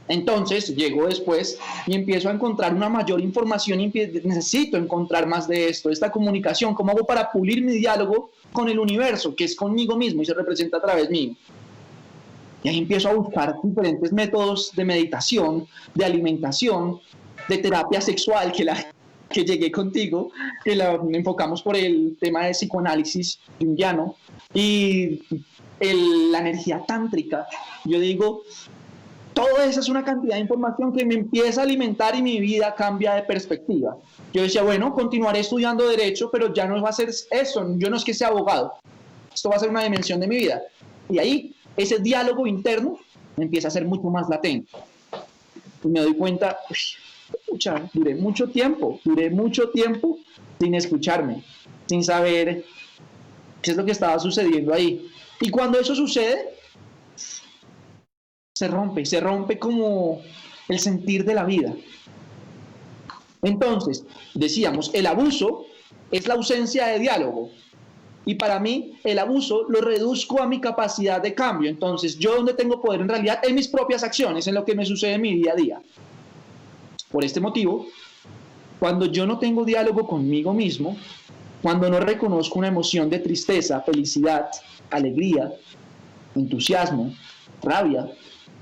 Entonces llego después y empiezo a encontrar una mayor información y necesito encontrar más de esto, esta comunicación, cómo hago para pulir mi diálogo con el universo, que es conmigo mismo y se representa a través mío. Y ahí empiezo a buscar diferentes métodos de meditación, de alimentación, de terapia sexual, que llegué contigo, que la enfocamos por el tema de psicoanálisis junguiano y la energía tántrica. Yo digo, todo eso es una cantidad de información que me empieza a alimentar y mi vida cambia de perspectiva. Yo decía, bueno, continuaré estudiando Derecho, pero ya no va a ser eso, yo no es que sea abogado, esto va a ser una dimensión de mi vida. Y ahí, ese diálogo interno empieza a ser mucho más latente. Y me doy cuenta, duré mucho tiempo sin escucharme, sin saber qué es lo que estaba sucediendo ahí. Y cuando eso sucede, se rompe como el sentir de la vida. Entonces, decíamos, el abuso es la ausencia de diálogo. Y para mí, el abuso lo reduzco a mi capacidad de cambio. Entonces, yo donde tengo poder en realidad en mis propias acciones, en lo que me sucede en mi día a día. Por este motivo, cuando yo no tengo diálogo conmigo mismo, cuando no reconozco una emoción de tristeza, felicidad, alegría, entusiasmo, rabia,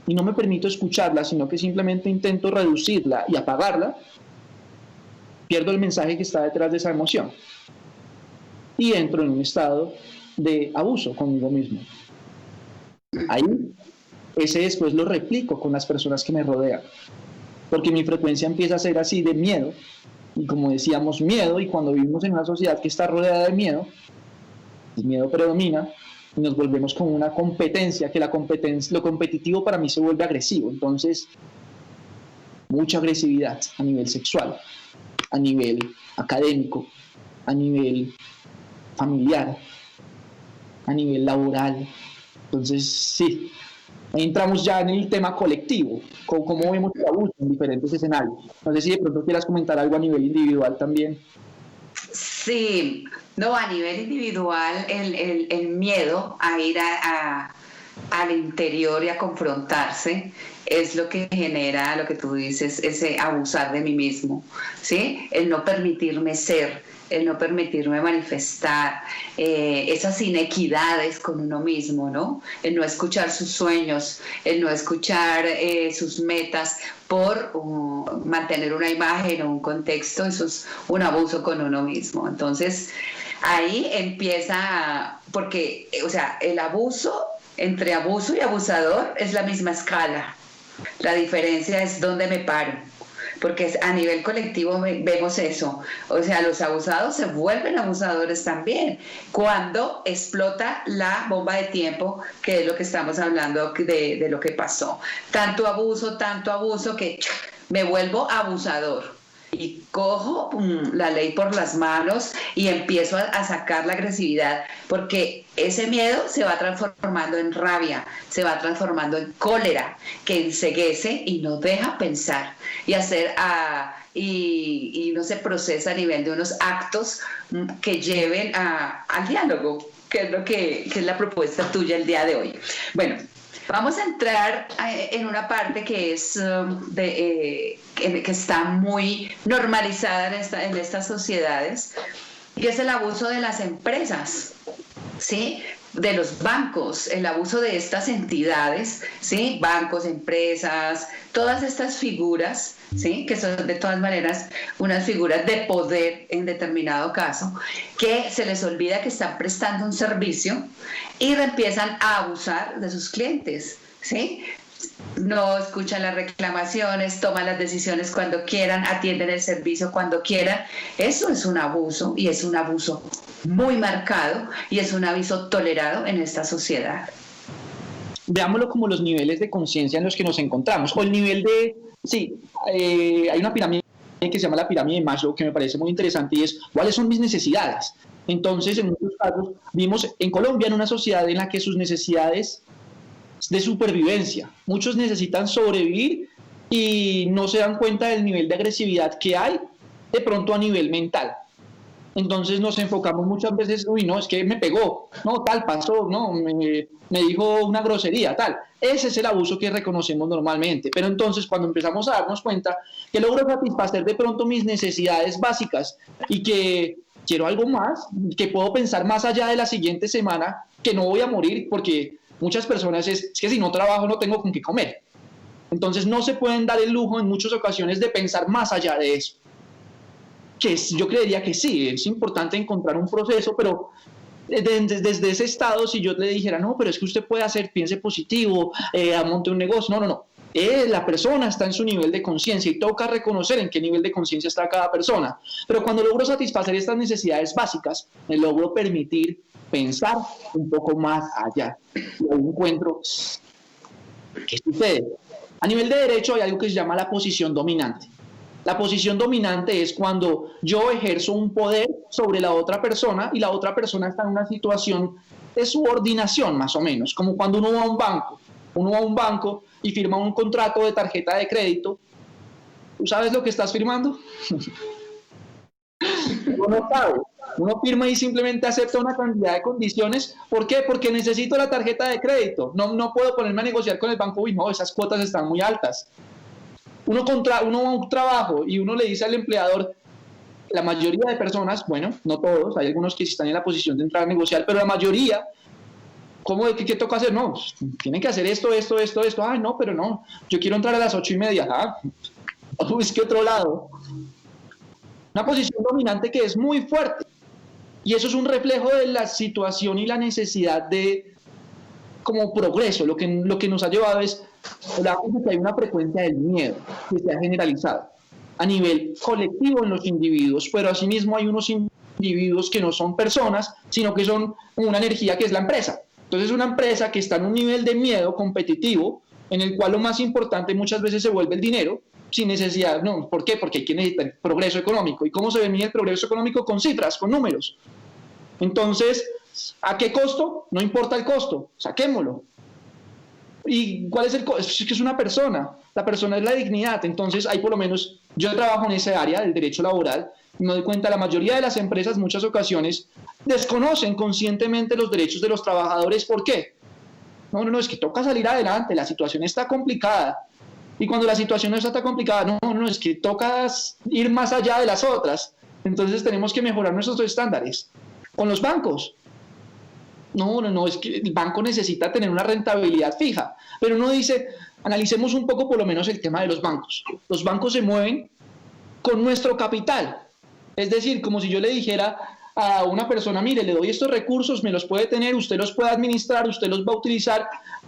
y no me permito escucharla, sino que simplemente intento reducirla y apagarla, pierdo el mensaje que está detrás de esa emoción. Y entro en un estado de abuso conmigo mismo. Ahí, ese después lo replico con las personas que me rodean. Porque mi frecuencia empieza a ser así de miedo, y como decíamos, miedo, y cuando vivimos en una sociedad que está rodeada de miedo, el miedo predomina y nos volvemos como una competencia, que lo competitivo para mí se vuelve agresivo. Entonces, mucha agresividad a nivel sexual, a nivel académico, a nivel familiar, a nivel laboral. Entonces, sí, entramos ya en el tema colectivo, cómo vemos el abuso en diferentes escenarios. No sé si de pronto quieras comentar algo a nivel individual también. Sí, no, a nivel individual, el miedo a ir al interior y a confrontarse es lo que genera, lo que tú dices, ese abusar de mí mismo, ¿sí? El no permitirme ser, el no permitirme manifestar, esas inequidades con uno mismo, ¿no? El no escuchar sus sueños, el no escuchar sus metas por mantener una imagen o un contexto. Eso es un abuso con uno mismo. Entonces, ahí empieza, porque, o sea, el abuso, entre abuso y abusador es la misma escala. La diferencia es dónde me paro. Porque a nivel colectivo vemos eso, o sea, los abusados se vuelven abusadores también cuando explota la bomba de tiempo, que es lo que estamos hablando de lo que pasó. Tanto abuso que me vuelvo abusador y cojo la ley por las manos y empiezo a sacar la agresividad, porque ese miedo se va transformando en rabia, se va transformando en cólera, que enceguece y no deja pensar y hacer y no se procesa a nivel de unos actos que lleven al diálogo, que es la propuesta tuya el día de hoy. Bueno, vamos a entrar en una parte que es que está muy normalizada en estas sociedades, y es el abuso de las empresas, ¿sí? De los bancos, el abuso de estas entidades, ¿sí? Bancos, empresas, todas estas figuras, ¿sí? Que son de todas maneras unas figuras de poder en determinado caso, que se les olvida que están prestando un servicio y empiezan a abusar de sus clientes, ¿sí? No escuchan las reclamaciones, toman las decisiones cuando quieran, atienden el servicio cuando quieran. Eso es un abuso, y es un abuso muy marcado, y es un abuso tolerado en esta sociedad. Veámoslo como los niveles de conciencia en los que nos encontramos, o el nivel de, sí, hay una pirámide que se llama la pirámide de Maslow, que me parece muy interesante, y es ¿cuáles son mis necesidades? Entonces, en muchos casos, vimos en Colombia en una sociedad en la que sus necesidades de supervivencia, muchos necesitan sobrevivir y no se dan cuenta del nivel de agresividad que hay de pronto a nivel mental. Entonces nos enfocamos muchas veces, uy, no, es que me pegó, no, tal pasó, no, me dijo una grosería, tal. Ese es el abuso que reconocemos normalmente. Pero entonces cuando empezamos a darnos cuenta que logro satisfacer de pronto mis necesidades básicas y que quiero algo más, que puedo pensar más allá de la siguiente semana, que no voy a morir, porque muchas personas es que si no trabajo no tengo con qué comer. Entonces no se pueden dar el lujo en muchas ocasiones de pensar más allá de eso. Yo creería que sí, es importante encontrar un proceso, pero desde ese estado, si yo le dijera, no, pero es que usted puede hacer, piense positivo, monte un negocio, no. La persona está en su nivel de conciencia y toca reconocer en qué nivel de conciencia está cada persona. Pero cuando logro satisfacer estas necesidades básicas, me logro permitir pensar un poco más allá. Y ahí encuentro, ¿qué sucede? A nivel de derecho hay algo que se llama la posición dominante. La posición dominante es cuando yo ejerzo un poder sobre la otra persona y la otra persona está en una situación de subordinación, más o menos, como cuando uno va a un banco y firma un contrato de tarjeta de crédito. ¿Tú sabes lo que estás firmando? Uno no sabe. Uno firma y simplemente acepta una cantidad de condiciones. ¿Por qué? Porque necesito la tarjeta de crédito. No puedo ponerme a negociar con el banco. Uy, no, esas cuotas están muy altas. Uno va a un trabajo y uno le dice al empleador, la mayoría de personas, bueno, no todos, hay algunos que están en la posición de entrar a negociar, pero la mayoría, ¿qué toca hacer? No, tienen que hacer esto. Ay, no, pero no, yo quiero entrar a las 8:30. Es que otro lado. Una posición dominante que es muy fuerte. Y eso es un reflejo de la situación y la necesidad de, como progreso, lo que nos ha llevado es, que hay una frecuencia del miedo que se ha generalizado a nivel colectivo en los individuos, pero asimismo hay unos individuos que no son personas, sino que son una energía que es la empresa. Entonces, una empresa que está en un nivel de miedo competitivo, en el cual lo más importante muchas veces se vuelve el dinero, sin necesidad, no, ¿por qué? Porque hay que necesitar progreso económico. ¿Y cómo se mide el progreso económico? Con cifras, con números. Entonces, ¿a qué costo? No importa el costo, saquémoslo. ¿Y cuál es el costo? Es que es una persona, la persona es la dignidad. Entonces, ahí por lo menos, yo trabajo en esa área del derecho laboral y me doy cuenta, la mayoría de las empresas, muchas ocasiones, desconocen conscientemente los derechos de los trabajadores. ¿Por qué? No, es que toca salir adelante, la situación está complicada. Y cuando la situación no está tan complicada, no, es que toca ir más allá de las otras. Entonces tenemos que mejorar nuestros estándares. Con los bancos. No, es que el banco necesita tener una rentabilidad fija. Pero uno dice, analicemos un poco por lo menos el tema de los bancos. Los bancos se mueven con nuestro capital. Es decir, como si yo le dijera a una persona, mire, le doy estos recursos, me los puede tener, usted los puede administrar, usted los va a utilizar,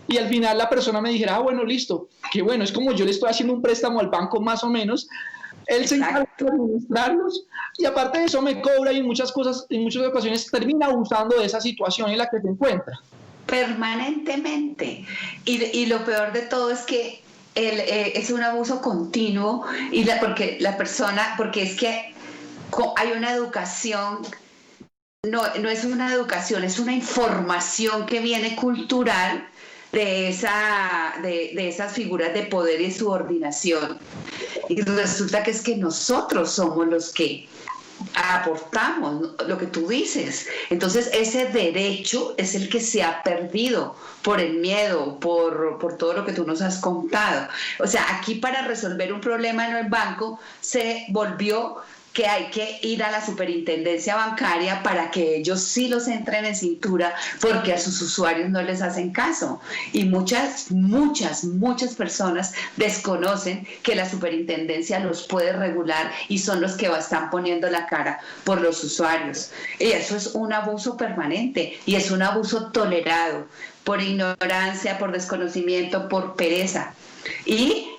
y al final la persona me dijera, bueno, listo, que bueno, es como yo le estoy haciendo un préstamo al banco más o menos, él se encarga de administrarlos, y aparte de eso me cobra, y en muchas ocasiones termina abusando de esa situación en la que se encuentra. Permanentemente. Y lo peor de todo es que es un abuso continuo, porque es que hay una educación. No es una educación, es una información que viene cultural de esas figuras de poder y subordinación. Y resulta que es que nosotros somos los que aportamos lo que tú dices. Entonces ese derecho es el que se ha perdido por el miedo, por todo lo que tú nos has contado. O sea, aquí para resolver un problema en el banco se volvió que hay que ir a la superintendencia bancaria para que ellos sí los entren en cintura, porque a sus usuarios no les hacen caso. Y muchas personas desconocen que la superintendencia los puede regular y son los que están poniendo la cara por los usuarios. Y eso es un abuso permanente y es un abuso tolerado por ignorancia, por desconocimiento, por pereza. Y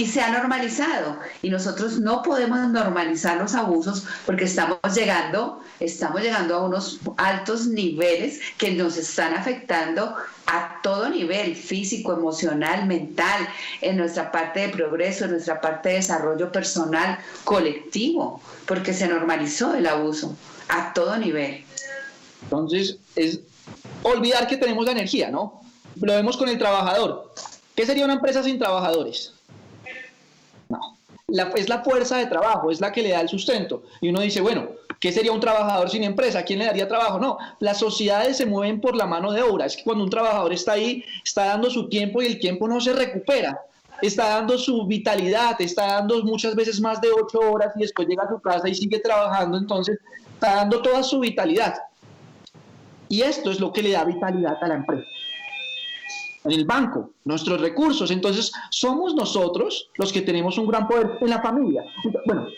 se ha normalizado, y nosotros no podemos normalizar los abusos porque estamos llegando a unos altos niveles que nos están afectando a todo nivel, físico, emocional, mental, en nuestra parte de progreso, en nuestra parte de desarrollo personal, colectivo, porque se normalizó el abuso a todo nivel. Entonces, es olvidar que tenemos la energía, ¿no? Lo vemos con el trabajador. ¿Qué sería una empresa sin trabajadores? No, es la fuerza de trabajo, es la que le da el sustento. Y uno dice, bueno, ¿qué sería un trabajador sin empresa? ¿Quién le daría trabajo? No, las sociedades se mueven por la mano de obra. Es que cuando un trabajador está ahí, está dando su tiempo y el tiempo no se recupera. Está dando su vitalidad, está dando muchas veces más de 8 horas y después llega a su casa y sigue trabajando, entonces está dando toda su vitalidad. Y esto es lo que le da vitalidad a la empresa. En el banco, nuestros recursos. Entonces, somos nosotros los que tenemos un gran poder en la familia. Bueno,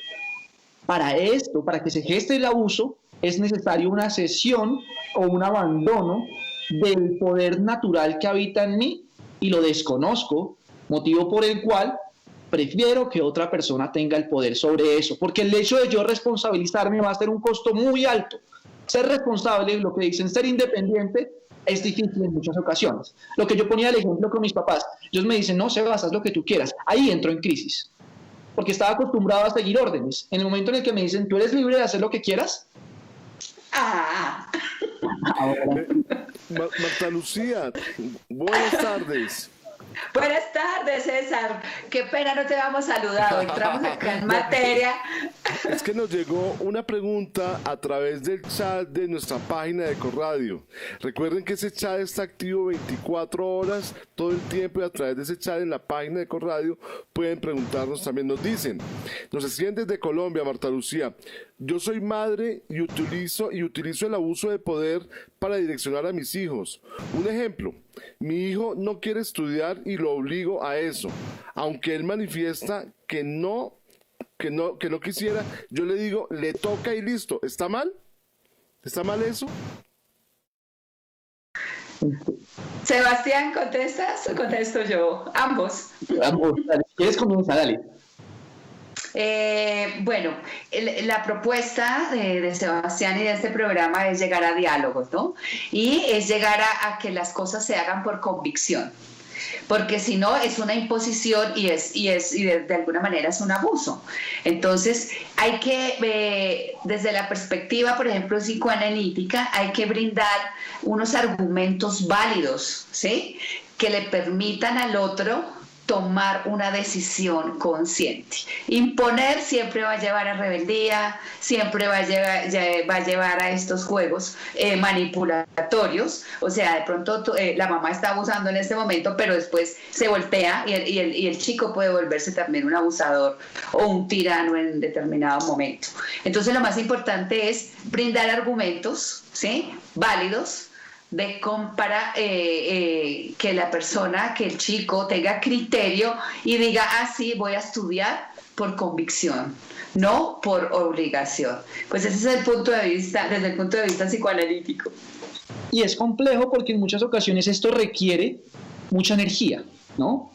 para esto, para que se geste el abuso, es necesario una cesión o un abandono del poder natural que habita en mí y lo desconozco, motivo por el cual prefiero que otra persona tenga el poder sobre eso, porque el hecho de yo responsabilizarme va a ser un costo muy alto. Ser responsable, lo que dicen ser independiente, es difícil en muchas ocasiones. Lo que yo ponía el ejemplo con mis papás, ellos me dicen, no, Sebas, haz lo que tú quieras. Ahí entro en crisis, porque estaba acostumbrado a seguir órdenes. En el momento en el que me dicen, tú eres libre de hacer lo que quieras. Marta Lucía, buenas tardes. Buenas tardes, César. Qué pena no te habíamos saludado. Entramos acá en materia. Es que nos llegó una pregunta a través del chat de nuestra página de Ecoradio. Recuerden que ese chat está activo 24 horas todo el tiempo, y a través de ese chat en la página de Ecoradio pueden preguntarnos también. Nos dicen, nos escriben desde Colombia, Marta Lucía. Yo soy madre y utilizo el abuso de poder para direccionar a mis hijos. Un ejemplo, mi hijo no quiere estudiar y lo obligo a eso. Aunque él manifiesta que no quisiera, yo le digo, le toca y listo. ¿Está mal? ¿Está mal eso? Sebastián, ¿contestas o contesto yo? Ambos. Ambos. ¿Quieres comenzar, dale? Bueno, la propuesta de Sebastián y de este programa es llegar a diálogos, ¿no? Y es llegar a que las cosas se hagan por convicción, porque si no es una imposición y de alguna manera es un abuso. Entonces hay que, desde la perspectiva, por ejemplo, psicoanalítica, hay que brindar unos argumentos válidos, ¿sí?, que le permitan al otro tomar una decisión consciente. Imponer siempre va a llevar a rebeldía, siempre va a llevar a estos juegos manipulatorios. O sea, de pronto la mamá está abusando en este momento, pero después se voltea y el chico puede volverse también un abusador o un tirano en determinado momento. Entonces lo más importante es brindar argumentos, ¿sí?, válidos, para que la persona, que el chico tenga criterio y diga, sí, voy a estudiar por convicción, no por obligación. Pues ese es el punto de vista, desde el punto de vista psicoanalítico. Y es complejo porque en muchas ocasiones esto requiere mucha energía, ¿no?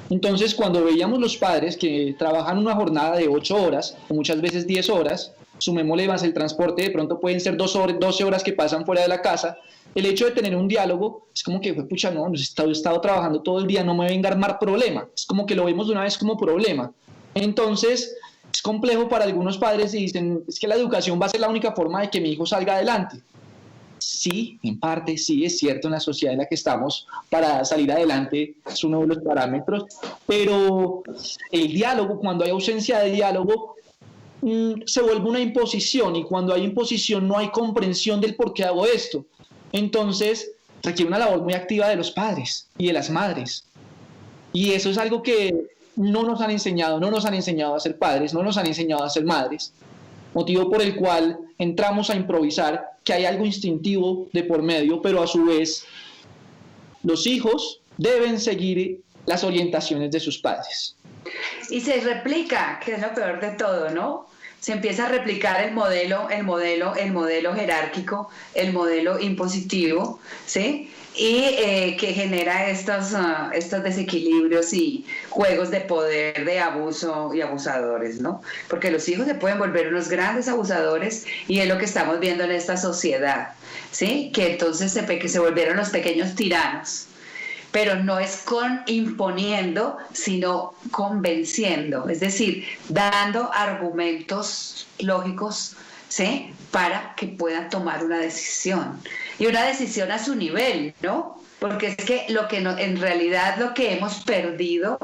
Entonces, cuando veíamos los padres que trabajan una jornada de 8 horas, o muchas veces 10 horas, sumémosle más el transporte, de pronto pueden ser 12 horas que pasan fuera de la casa. El hecho de tener un diálogo es como que, pucha, no, he estado trabajando todo el día, no me venga a armar problema. Es como que lo vemos de una vez como problema. Entonces, es complejo para algunos padres y dicen, es que la educación va a ser la única forma de que mi hijo salga adelante. Sí, en parte, sí, es cierto, en la sociedad en la que estamos, para salir adelante es uno de los parámetros, pero el diálogo, cuando hay ausencia de diálogo, se vuelve una imposición, y cuando hay imposición no hay comprensión del por qué hago esto. Entonces, requiere una labor muy activa de los padres y de las madres. Y eso es algo que no nos han enseñado a ser padres, no nos han enseñado a ser madres. Motivo por el cual entramos a improvisar, que hay algo instintivo de por medio, pero a su vez los hijos deben seguir las orientaciones de sus padres. Y se replica, que es lo peor de todo, ¿no? Se empieza a replicar el modelo jerárquico, el modelo impositivo, ¿sí? Y que genera estos desequilibrios y juegos de poder, de abuso y abusadores, ¿no? Porque los hijos se pueden volver unos grandes abusadores, y es lo que estamos viendo en esta sociedad, ¿sí? Que entonces se volvieron los pequeños tiranos. Pero no es imponiendo, sino convenciendo, es decir, dando argumentos lógicos, ¿sí?, para que puedan tomar una decisión, y una decisión a su nivel, ¿no? Porque es que en realidad lo que hemos perdido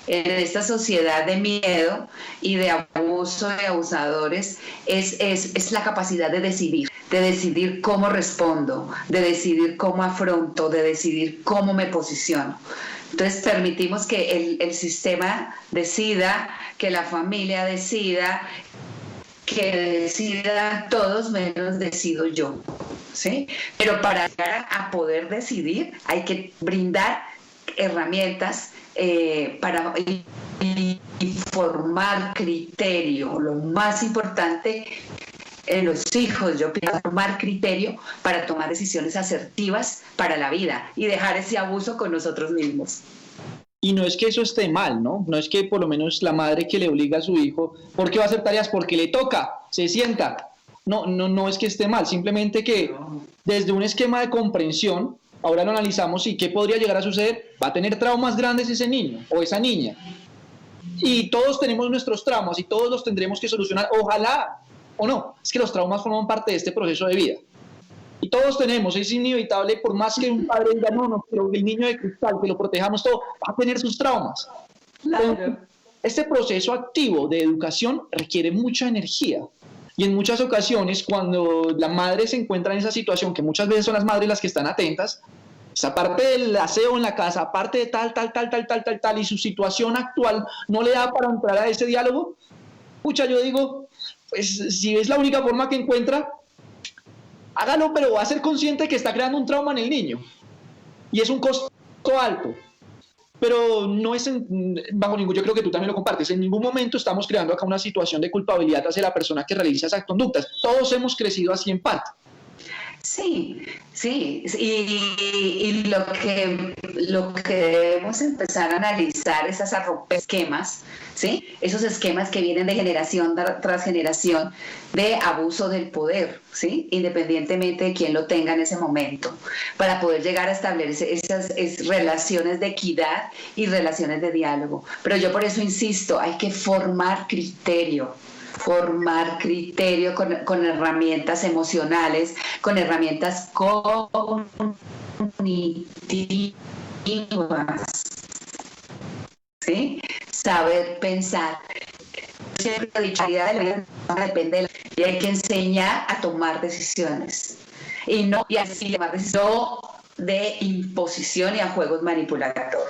en esta sociedad de miedo y de abuso de abusadores es la capacidad de decidir cómo respondo, de decidir cómo afronto, de decidir cómo me posiciono. Entonces permitimos que el sistema decida, que la familia decida, que decidan todos menos decido yo, ¿sí? Pero para llegar a poder decidir hay que brindar herramientas para formar criterio. Lo más importante en los hijos, yo pienso, formar criterio para tomar decisiones asertivas para la vida y dejar ese abuso con nosotros mismos. Y no es que eso esté mal, ¿no? No es que por lo menos la madre que le obliga a su hijo, ¿por qué va a hacer tareas? Porque le toca, se sienta. No es que esté mal, simplemente que desde un esquema de comprensión, ahora lo analizamos y qué podría llegar a suceder. Va a tener traumas grandes ese niño o esa niña. Y todos tenemos nuestros traumas y todos los tendremos que solucionar, ojalá o no. Es que los traumas forman parte de este proceso de vida. Y todos tenemos, es inevitable, por más que un padre diga, no, pero el niño de cristal, que lo protejamos todo, va a tener sus traumas. Claro. Este proceso activo de educación requiere mucha energía. Y en muchas ocasiones, cuando la madre se encuentra en esa situación, que muchas veces son las madres las que están atentas, aparte del aseo en la casa, aparte de tal, y su situación actual no le da para entrar a ese diálogo, pucha, yo digo, pues si es la única forma que encuentra, hágalo, pero va a ser consciente que está creando un trauma en el niño. Y es un costo alto. Pero no es bajo ningún, yo creo que tú también lo compartes, en ningún momento estamos creando acá una situación de culpabilidad hacia la persona que realiza esas conductas. Todos hemos crecido así en parte. Sí, sí, y lo que debemos empezar a analizar es a romper esquemas, ¿sí? Esos esquemas que vienen de generación tras generación de abuso del poder, ¿sí? Independientemente de quién lo tenga en ese momento, para poder llegar a establecer esas relaciones de equidad y relaciones de diálogo. Pero yo por eso insisto, hay que formar criterio con herramientas emocionales, con herramientas cognitivas, ¿sí? Saber pensar. Siempre la dicha depende y hay que enseñar a tomar decisiones y no y así tomar decisiones de imposición y a juegos manipulatorios.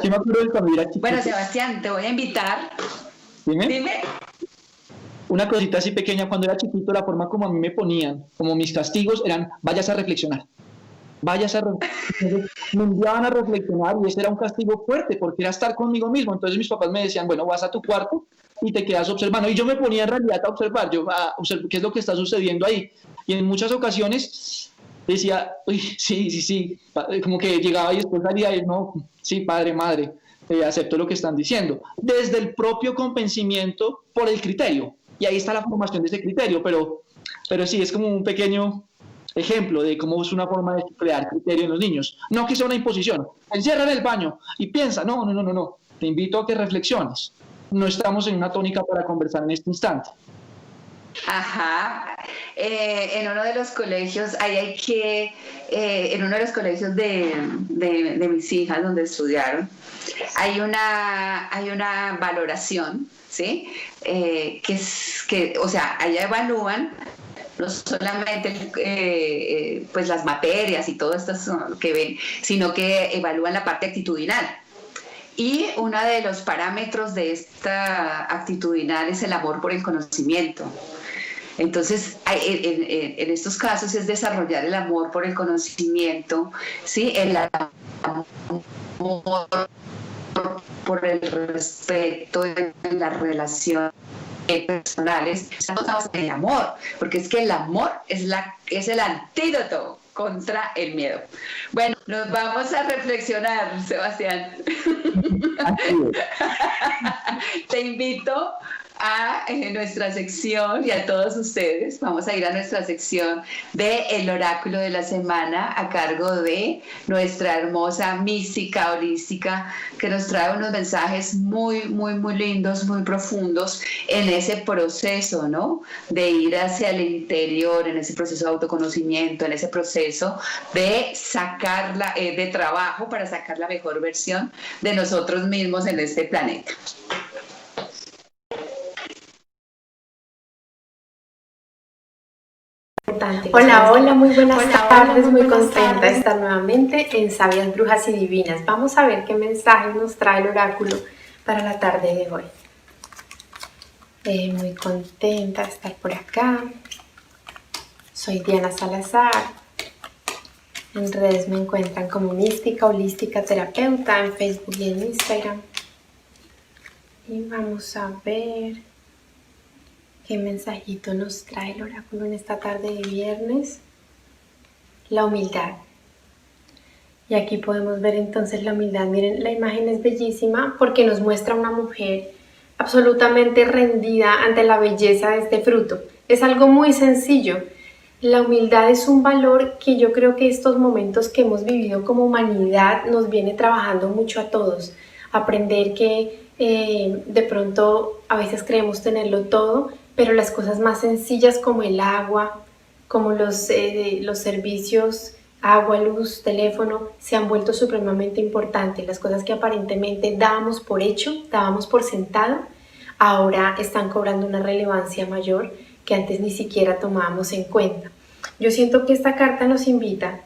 Yo me acuerdo de cuando era chiquito. Bueno, Sebastián, te voy a invitar. Dime. Una cosita así pequeña, cuando era chiquito, la forma como a mí me ponían, como mis castigos eran, váyase a reflexionar. Me enviaban a reflexionar y ese era un castigo fuerte porque era estar conmigo mismo. Entonces mis papás me decían, bueno, vas a tu cuarto y te quedas observando. Y yo me ponía en realidad a observar, qué es lo que está sucediendo ahí. Y en muchas ocasiones decía, uy, sí, como que llegaba y después salía y no, sí, padre, madre, acepto lo que están diciendo. Desde el propio convencimiento por el criterio. Y ahí está la formación de ese criterio, pero sí, es como un pequeño ejemplo de cómo es una forma de crear criterio en los niños. No que sea una imposición. Encierra en el baño y piensa, no. Te invito a que reflexiones. No estamos en una tónica para conversar en este instante. Ajá. En uno de los colegios, en uno de los colegios de mis hijas donde estudiaron, hay una valoración, ¿sí? O sea, allá evalúan no solamente pues las materias y todo esto que ven, sino que evalúan la parte actitudinal. Y uno de los parámetros de esta actitudinal es el amor por el conocimiento. Entonces, en estos casos es desarrollar el amor por el conocimiento, ¿sí? El amor por el respeto en las relaciones personales, el amor, porque es que el amor es el antídoto contra el miedo. Bueno, nos vamos a reflexionar, Sebastián. Te invito a nuestra sección y a todos ustedes. Vamos a ir a nuestra sección de El Oráculo de la Semana a cargo de nuestra hermosa mística holística que nos trae unos mensajes muy lindos, muy profundos en ese proceso, ¿no? De ir hacia el interior, en ese proceso de autoconocimiento, en ese proceso de de trabajo para sacar la mejor versión de nosotros mismos en este planeta. Hola, muy buenas tardes, muy contenta de estar nuevamente en Sabias, Brujas y Divinas. Vamos a ver qué mensaje nos trae el oráculo para la tarde de hoy. Muy contenta de estar por acá. Soy Diana Salazar. En redes me encuentran como Mística Holística Terapeuta en Facebook y en Instagram. Y vamos a ver qué mensajito nos trae el oráculo en esta tarde de viernes. La humildad. Y aquí podemos ver entonces la humildad. Miren, la imagen es bellísima porque nos muestra una mujer absolutamente rendida ante la belleza de este fruto. Es algo muy sencillo. La humildad es un valor que yo creo que estos momentos que hemos vivido como humanidad nos viene trabajando mucho a todos. Aprender que de pronto a veces creemos tenerlo todo, pero las cosas más sencillas como el agua, como los servicios, agua, luz, teléfono, se han vuelto supremamente importantes. Las cosas que aparentemente dábamos por hecho, dábamos por sentado, ahora están cobrando una relevancia mayor que antes ni siquiera tomábamos en cuenta. Yo siento que esta carta nos invita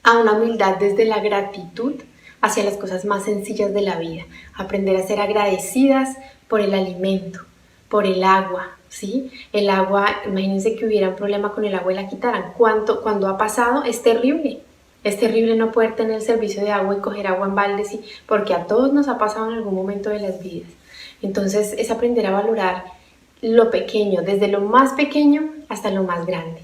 a una humildad desde la gratitud hacia las cosas más sencillas de la vida. Aprender a ser agradecidas por el alimento, por el agua, ¿sí? El agua, imagínense que hubiera un problema con el agua y la quitaran. Cuando ha pasado, es terrible. Es terrible no poder tener el servicio de agua y coger agua en baldes, ¿sí? Porque a todos nos ha pasado en algún momento de las vidas. Entonces, es aprender a valorar lo pequeño, desde lo más pequeño hasta lo más grande.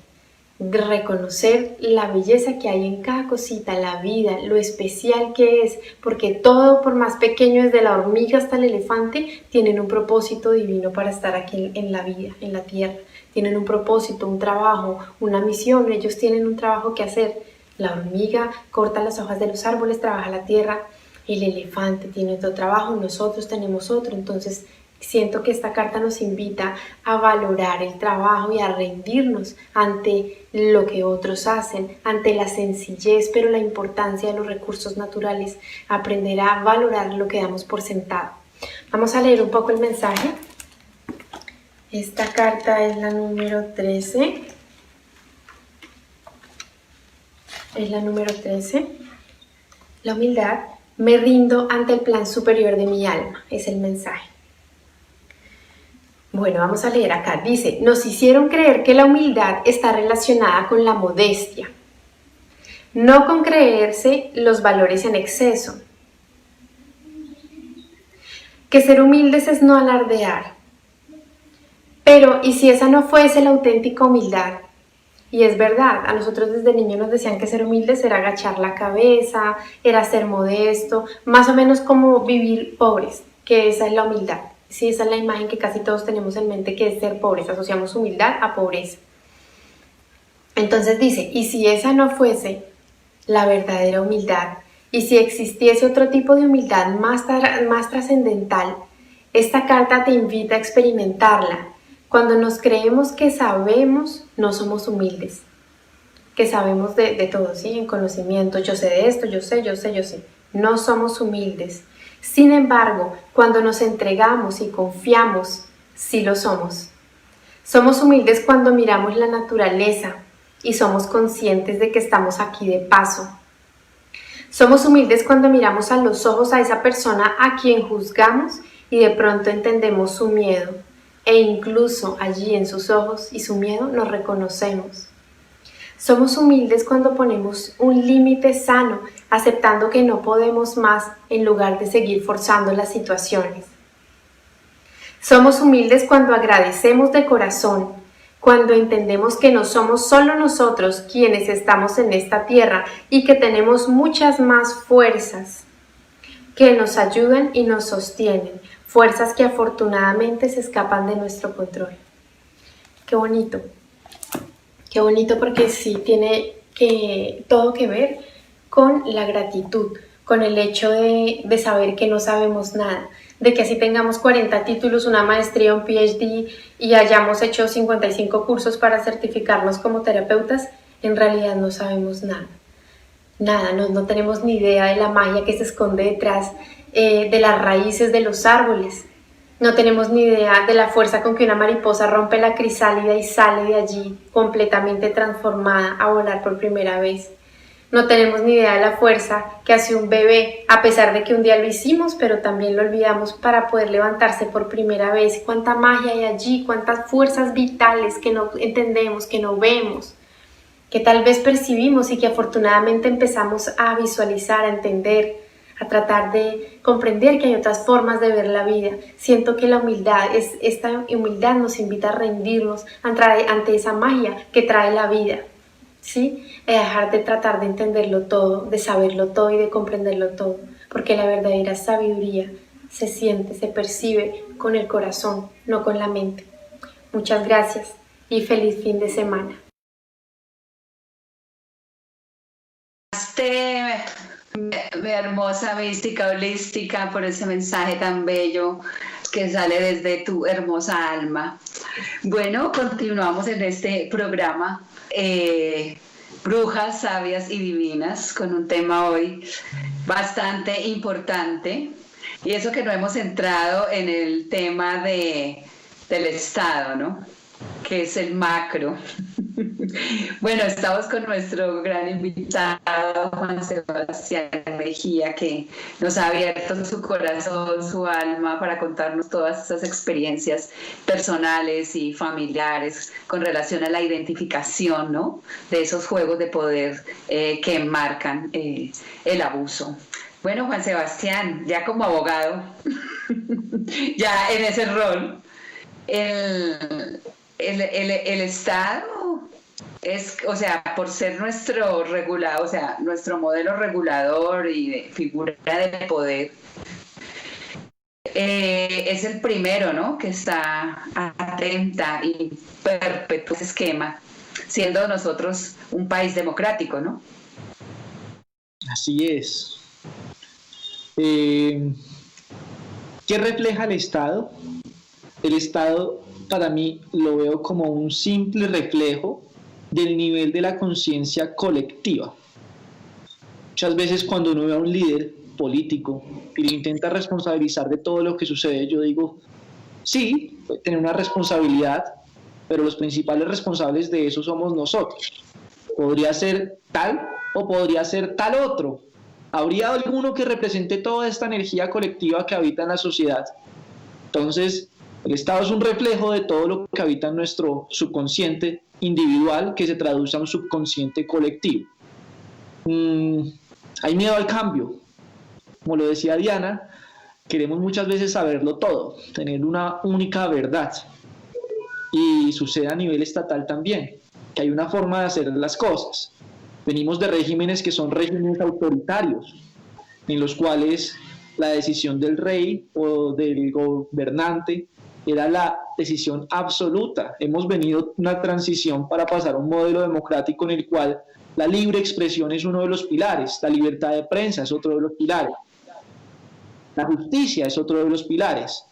reconocer la belleza que hay en cada cosita, la vida, lo especial que es, porque todo, por más pequeño, desde la hormiga hasta el elefante, tienen un propósito divino para estar aquí en la vida, en la tierra. Tienen un propósito, un trabajo, una misión. Ellos tienen un trabajo que hacer. La hormiga corta las hojas de los árboles, trabaja la tierra. El elefante tiene otro trabajo, nosotros tenemos otro. Entonces siento que esta carta nos invita a valorar el trabajo y a rendirnos ante lo que otros hacen, ante la sencillez, pero la importancia de los recursos naturales, aprender a valorar lo que damos por sentado. Vamos a leer un poco el mensaje. Esta carta es la número 13. Es la número 13. La humildad. Me rindo ante el plan superior de mi alma. Es el mensaje. Bueno, vamos a leer acá. Dice, nos hicieron creer que la humildad está relacionada con la modestia, no con creerse los valores en exceso. Que ser humildes es no alardear. Pero, ¿y si esa no fuese la auténtica humildad? Y es verdad, a nosotros desde niños nos decían que ser humildes era agachar la cabeza, era ser modesto, más o menos como vivir pobres, que esa es la humildad. Sí, esa es la imagen que casi todos tenemos en mente, que es ser pobres, asociamos humildad a pobreza. Entonces dice, y si esa no fuese la verdadera humildad, y si existiese otro tipo de humildad más trascendental, esta carta te invita a experimentarla. Cuando nos creemos que sabemos, no somos humildes, que sabemos de todo, ¿sí? En conocimiento, yo sé de esto, yo sé. No somos humildes. Sin embargo, cuando nos entregamos y confiamos, sí lo somos. Somos humildes cuando miramos la naturaleza y somos conscientes de que estamos aquí de paso. Somos humildes cuando miramos a los ojos a esa persona a quien juzgamos y de pronto entendemos su miedo. E incluso allí en sus ojos y su miedo nos reconocemos. Somos humildes cuando ponemos un límite sano, aceptando que no podemos más en lugar de seguir forzando las situaciones. Somos humildes cuando agradecemos de corazón, cuando entendemos que no somos solo nosotros quienes estamos en esta tierra y que tenemos muchas más fuerzas que nos ayudan y nos sostienen, fuerzas que afortunadamente se escapan de nuestro control. Qué bonito porque sí tiene todo que ver con la gratitud, con el hecho de saber que no sabemos nada, de que así tengamos 40 títulos, una maestría, un PhD y hayamos hecho 55 cursos para certificarnos como terapeutas, en realidad no sabemos nada. No tenemos ni idea de la magia que se esconde detrás de las raíces de los árboles. No tenemos ni idea de la fuerza con que una mariposa rompe la crisálida y sale de allí completamente transformada a volar por primera vez. No tenemos ni idea de la fuerza que hace un bebé, a pesar de que un día lo hicimos, pero también lo olvidamos para poder levantarse por primera vez. Cuánta magia hay allí, cuántas fuerzas vitales que no entendemos, que no vemos, que tal vez percibimos y que afortunadamente empezamos a visualizar, a entender, a tratar de comprender que hay otras formas de ver la vida. Siento que la humildad, esta humildad nos invita a rendirnos ante esa magia que trae la vida, ¿sí? A dejar de tratar de entenderlo todo, de saberlo todo y de comprenderlo todo, porque la verdadera sabiduría se siente, se percibe con el corazón, no con la mente. Muchas gracias y feliz fin de semana. Mi hermosa mística holística, por ese mensaje tan bello que sale desde tu hermosa alma. Bueno, continuamos en este programa Brujas, Sabias y Divinas, con un tema hoy bastante importante, y eso que no hemos entrado en el tema del Estado, ¿no? Que es el macro. Bueno, estamos con nuestro gran invitado Juan Sebastián Mejía, que nos ha abierto su corazón, su alma, para contarnos todas esas experiencias personales y familiares con relación a la identificación, ¿no?, de esos juegos de poder que marcan el abuso. Bueno, Juan Sebastián, ya como abogado, ya en ese rol, el Estado O sea, por ser nuestro regulado, o sea, nuestro modelo regulador y de figura de poder, es el primero, ¿no? Que está atenta y perpetúa ese esquema, siendo nosotros un país democrático, ¿no? Así es. ¿Qué refleja el Estado? El Estado, para mí, lo veo como un simple reflejo del nivel de la conciencia colectiva. Muchas veces cuando uno ve a un líder político y le intenta responsabilizar de todo lo que sucede, yo digo, sí, puede tener una responsabilidad, pero los principales responsables de eso somos nosotros. Podría ser tal o podría ser tal otro. ¿Habría alguno que represente toda esta energía colectiva que habita en la sociedad? Entonces, el Estado es un reflejo de todo lo que habita en nuestro subconsciente individual, que se traduce a un subconsciente colectivo. Hay miedo al cambio. Como lo decía Diana, queremos muchas veces saberlo todo, tener una única verdad. Y sucede a nivel estatal también, que hay una forma de hacer las cosas. Venimos de regímenes que son regímenes autoritarios, en los cuales la decisión del rey o del gobernante era la decisión absoluta. Hemos venido una transición para pasar a un modelo democrático en el cual la libre expresión es uno de los pilares, la libertad de prensa es otro de los pilares, la justicia es otro de los pilares,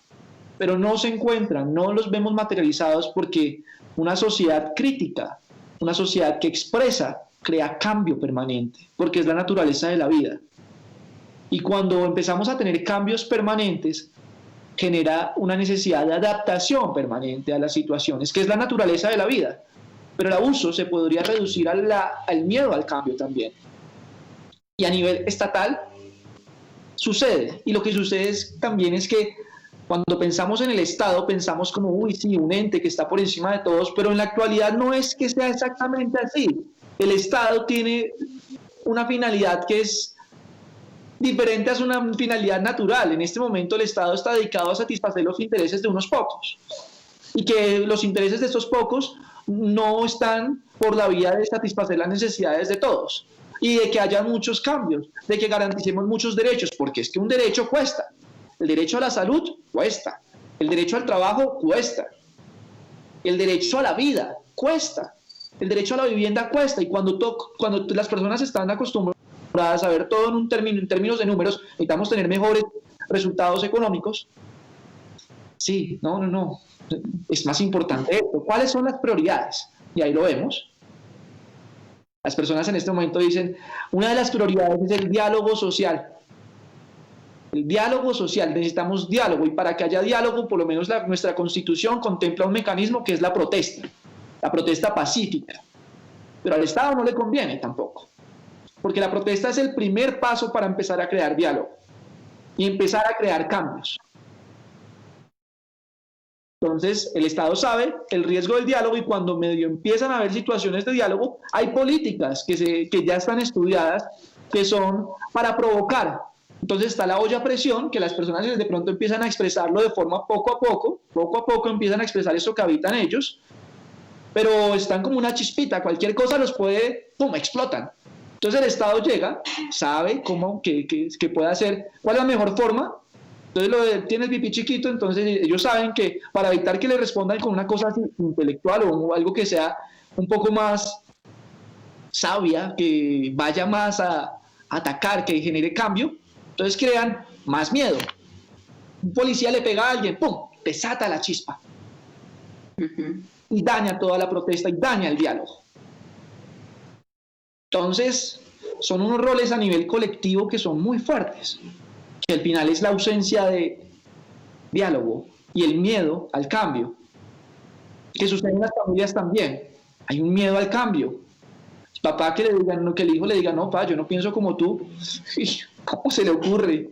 pero no se encuentran, no los vemos materializados porque una sociedad crítica, una sociedad que expresa, crea cambio permanente, porque es la naturaleza de la vida. Y cuando empezamos a tener cambios permanentes, genera una necesidad de adaptación permanente a las situaciones, que es la naturaleza de la vida. Pero el abuso se podría reducir al miedo al cambio también. Y a nivel estatal sucede. Y lo que sucede también es que cuando pensamos en el Estado, pensamos como, uy, sí, un ente que está por encima de todos, pero en la actualidad no es que sea exactamente así. El Estado tiene una finalidad que es diferente a una finalidad natural. En este momento el Estado está dedicado a satisfacer los intereses de unos pocos y que los intereses de estos pocos no están por la vía de satisfacer las necesidades de todos y de que haya muchos cambios, de que garanticemos muchos derechos, porque es que un derecho cuesta. El derecho a la salud cuesta, el derecho al trabajo cuesta, el derecho a la vida cuesta, el derecho a la vivienda cuesta, y cuando las personas están acostumbradas a ver todo en términos de números, necesitamos tener mejores resultados económicos. Sí, no, es más importante esto. ¿Cuáles son las prioridades? Y ahí lo vemos. Las personas en este momento dicen, una de las prioridades es el diálogo social. El diálogo social, necesitamos diálogo, y para que haya diálogo, por lo menos nuestra Constitución contempla un mecanismo que es la protesta pacífica. Pero al Estado no le conviene tampoco, porque la protesta es el primer paso para empezar a crear diálogo y empezar a crear cambios. Entonces, el Estado sabe el riesgo del diálogo, y cuando medio empiezan a haber situaciones de diálogo, hay políticas que ya están estudiadas, que son para provocar. Entonces está la olla a presión, que las personas de pronto empiezan a expresarlo de forma poco a poco empiezan a expresar eso que habitan ellos, pero están como una chispita, cualquier cosa los puede, ¡pum!, explotan. Entonces el Estado llega, sabe cómo, qué puede hacer, cuál es la mejor forma. Entonces tienes pipí chiquito, entonces ellos saben que para evitar que le respondan con una cosa así, intelectual o algo que sea un poco más sabia, que vaya más a atacar, que genere cambio, entonces crean más miedo. Un policía le pega a alguien, ¡pum!, desata la chispa. Y daña toda la protesta y daña el diálogo. Entonces, son unos roles a nivel colectivo que son muy fuertes, que al final es la ausencia de diálogo y el miedo al cambio, que sucede en las familias también. Hay un miedo al cambio. Papá que el hijo le diga, no, papá, yo no pienso como tú. ¿Cómo se le ocurre?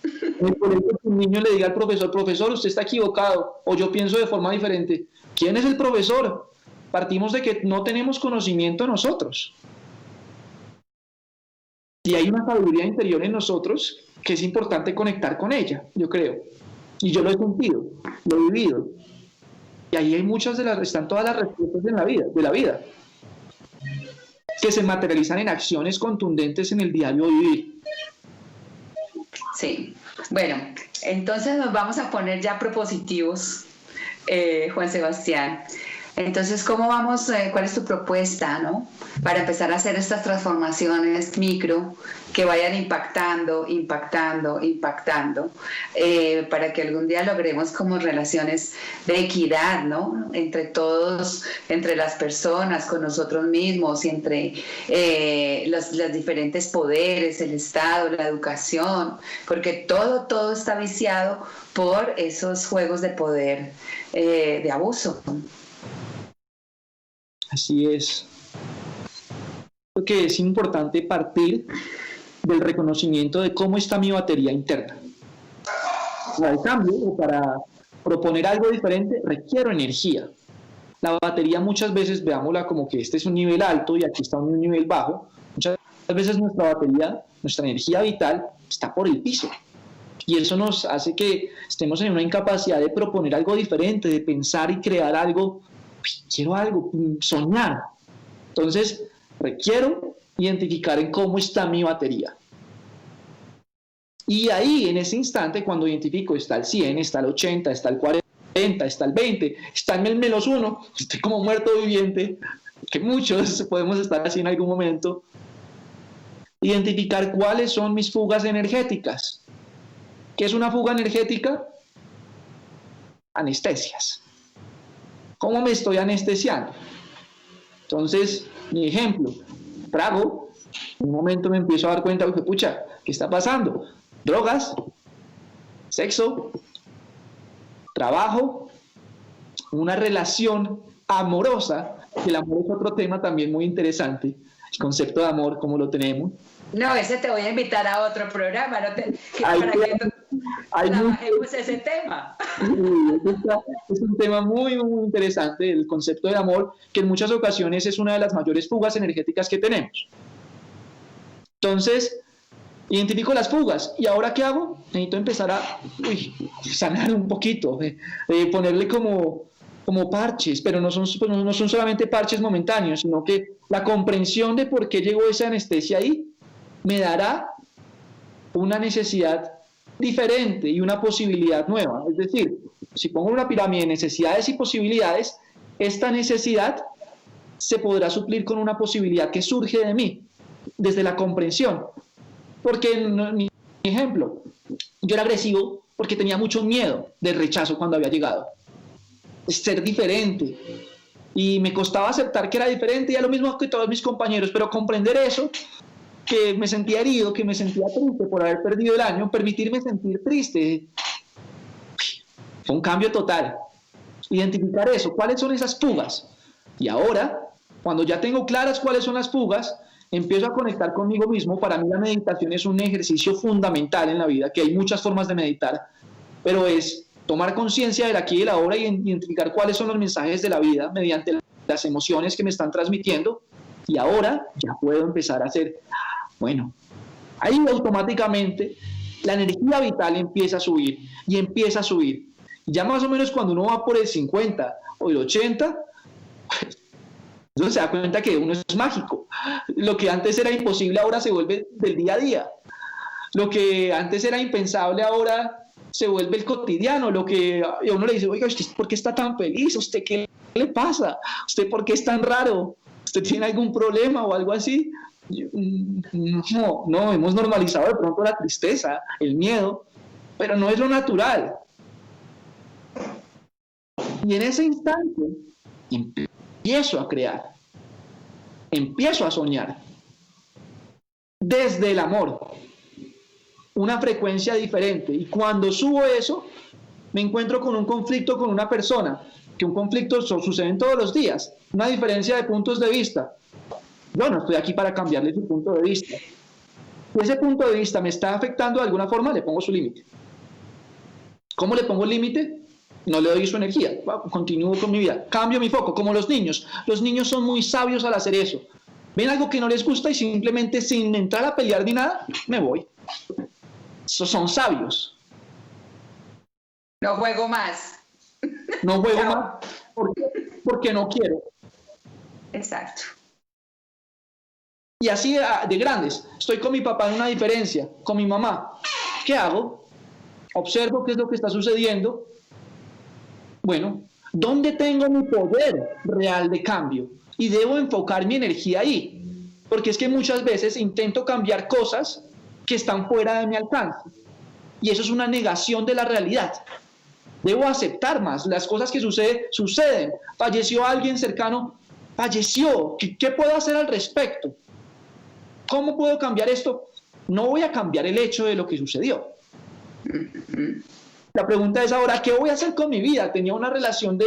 En el colegio que un niño le diga al profesor, profesor, usted está equivocado, o yo pienso de forma diferente. ¿Quién es el profesor? Partimos de que no tenemos conocimiento nosotros. Y hay una sabiduría interior en nosotros que es importante conectar con ella, yo creo. Y yo lo he sentido, lo he vivido. Y ahí hay están todas las respuestas de la vida. que se materializan en acciones contundentes en el diario vivir. Sí, bueno, entonces nos vamos a poner ya propositivos, Juan Sebastián. Entonces, ¿cómo vamos? ¿Cuál es tu propuesta, no? Para empezar a hacer estas transformaciones micro que vayan impactando, para que algún día logremos como relaciones de equidad, ¿no? Entre todos, entre las personas, con nosotros mismos y entre los diferentes poderes, el Estado, la educación, porque todo está viciado por esos juegos de poder, de abuso. Así es. Creo que es importante partir del reconocimiento de cómo está mi batería interna. Para el cambio o para proponer algo diferente requiero energía. La batería muchas veces, veámosla como que este es un nivel alto y aquí está un nivel bajo. Muchas veces nuestra batería, nuestra energía vital está por el piso. Y eso nos hace que estemos en una incapacidad de proponer algo diferente, de pensar y crear algo. Quiero algo, soñar. Entonces, requiero identificar en cómo está mi batería. Y ahí, en ese instante, cuando identifico, está el 100, está el 80, está el 40, está el 20, está en el -1, estoy como muerto viviente, que muchos podemos estar así en algún momento. Identificar cuáles son mis fugas energéticas. ¿Qué es una fuga energética? Anestesias. ¿Cómo me estoy anestesiando? Entonces, mi ejemplo, trago, en un momento me empiezo a dar cuenta, pucha, ¿qué está pasando? Drogas, sexo, trabajo, una relación amorosa, que el amor es otro tema también muy interesante, el concepto de amor, ¿cómo lo tenemos? No, ese te voy a invitar a otro programa, para que trabajemos ese tema. Es un tema muy, muy interesante, el concepto del amor, que en muchas ocasiones es una de las mayores fugas energéticas que tenemos. Entonces, identifico las fugas, ¿y ahora qué hago? Necesito empezar a sanar un poquito, ponerle como parches, pero no son solamente parches momentáneos, sino que la comprensión de por qué llegó esa anestesia ahí me dará una necesidad diferente y una posibilidad nueva. Es decir, si pongo una pirámide de necesidades y posibilidades, esta necesidad se podrá suplir con una posibilidad que surge de mí, desde la comprensión. Porque, en mi ejemplo, yo era agresivo porque tenía mucho miedo del rechazo cuando había llegado. Ser diferente. Y me costaba aceptar que era diferente, y a lo mismo que todos mis compañeros, pero comprender eso, que me sentía herido, que me sentía triste por haber perdido el año, permitirme sentir triste. Fue un cambio total. Identificar eso, cuáles son esas fugas. Y ahora, cuando ya tengo claras cuáles son las fugas, empiezo a conectar conmigo mismo. Para mí la meditación es un ejercicio fundamental en la vida, que hay muchas formas de meditar, pero es tomar conciencia del aquí y del ahora y identificar cuáles son los mensajes de la vida mediante las emociones que me están transmitiendo. Y ahora ya puedo empezar a hacer, bueno, ahí automáticamente la energía vital empieza a subir y empieza a subir. Ya más o menos cuando uno va por el 50 o el 80, uno se da cuenta que uno es mágico. Lo que antes era imposible ahora se vuelve del día a día. Lo que antes era impensable ahora se vuelve el cotidiano. Lo que a uno le dice, oiga, ¿usted por qué está tan feliz? ¿Usted qué le pasa? ¿Usted por qué es tan raro? ¿Usted tiene algún problema o algo así? No, hemos normalizado de pronto la tristeza, el miedo, pero no es lo natural. Y en ese instante empiezo a crear, empiezo a soñar desde el amor, una frecuencia diferente. Y cuando subo eso, me encuentro con un conflicto con una persona, que un conflicto sucede todos los días, una diferencia de puntos de vista. Yo no estoy aquí para cambiarle su punto de vista. Si ese punto de vista me está afectando de alguna forma, le pongo su límite. ¿Cómo le pongo el límite? No le doy su energía, continúo con mi vida, cambio mi foco, como los niños. Los niños son muy sabios al hacer eso. Ven algo que no les gusta y simplemente, sin entrar a pelear ni nada, me voy. Esos son sabios. No juego más. No juego más porque no quiero. Exacto. Y así de grandes, estoy con mi papá en una diferencia, con mi mamá. ¿Qué hago? Observo qué es lo que está sucediendo. Bueno, ¿dónde tengo mi poder real de cambio? Y debo enfocar mi energía ahí. Porque es que muchas veces intento cambiar cosas que están fuera de mi alcance. Y eso es una negación de la realidad. Debo aceptar más. Las cosas que suceden. Falleció alguien cercano, falleció. ¿Qué puedo hacer al respecto? ¿Cómo puedo cambiar esto? No voy a cambiar el hecho de lo que sucedió. La pregunta es ahora, ¿qué voy a hacer con mi vida? Tenía una relación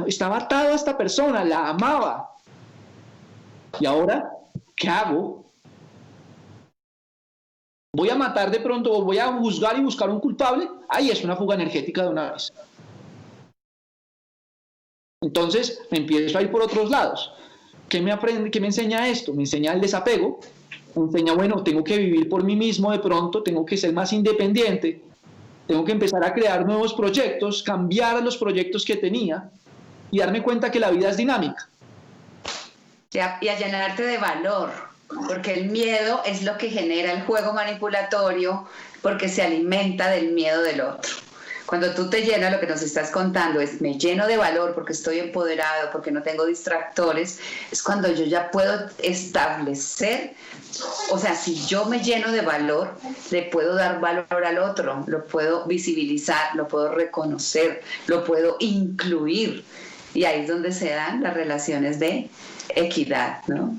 estaba atado a esta persona, la amaba. ¿Y ahora qué hago? ¿Voy a matar de pronto o voy a juzgar y buscar un culpable? Ahí es una fuga energética de una vez. Entonces me empiezo a ir por otros lados. ¿Qué me enseña esto? Me enseña el desapego. Me enseña, bueno, tengo que vivir por mí mismo de pronto, tengo que ser más independiente, tengo que empezar a crear nuevos proyectos, cambiar los proyectos que tenía y darme cuenta que la vida es dinámica. Y a llenarte de valor, porque el miedo es lo que genera el juego manipulatorio, porque se alimenta del miedo del otro. Cuando tú te llenas, lo que nos estás contando es, me lleno de valor porque estoy empoderado, porque no tengo distractores, es cuando yo ya puedo establecer, o sea, si yo me lleno de valor, le puedo dar valor al otro, lo puedo visibilizar, lo puedo reconocer, lo puedo incluir. Y ahí es donde se dan las relaciones de equidad, ¿no?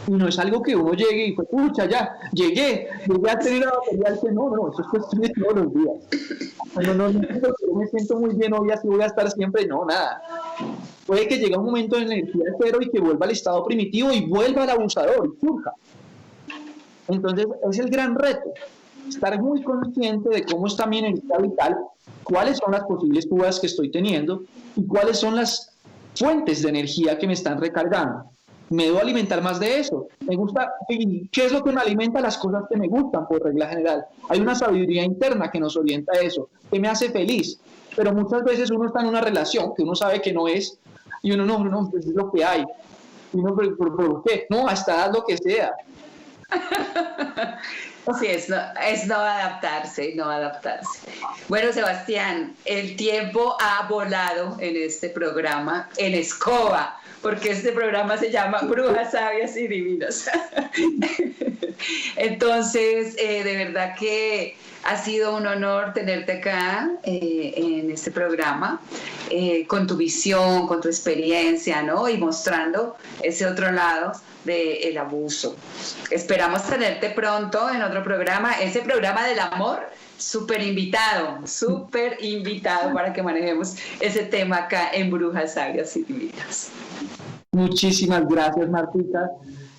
Y no es algo que uno llegue y pues, pucha, ya, llegué a tener la batería que no, eso es cuestión de todos los días. No, yo me siento muy bien hoy, así voy a estar siempre, no, nada. Puede que llegue un momento de energía cero y que vuelva al estado primitivo y vuelva al abusador y surja. Entonces, es el gran reto, estar muy consciente de cómo está mi energía vital, cuáles son las posibles fugas que estoy teniendo y cuáles son las fuentes de energía que me están recargando. Me debo alimentar más de eso. Me gusta, ¿qué es lo que me alimenta? Las cosas que me gustan, por regla general. Hay una sabiduría interna que nos orienta a eso, que me hace feliz. Pero muchas veces uno está en una relación que uno sabe que no es, y uno no, pues es lo que hay. Y uno, ¿por qué? No, hasta haz lo que sea. Sí, es no adaptarse, no adaptarse. Bueno, Sebastián, el tiempo ha volado en este programa, en escoba, porque este programa se llama Brujas Sabias y Divinas. Entonces, de verdad que ha sido un honor tenerte acá en este programa, con tu visión, con tu experiencia, ¿no? Y mostrando ese otro lado del abuso. Esperamos tenerte pronto en otro programa, ese programa del amor, súper invitado para que manejemos ese tema acá en Brujas Sabias y Divinas. Muchísimas gracias, Martica.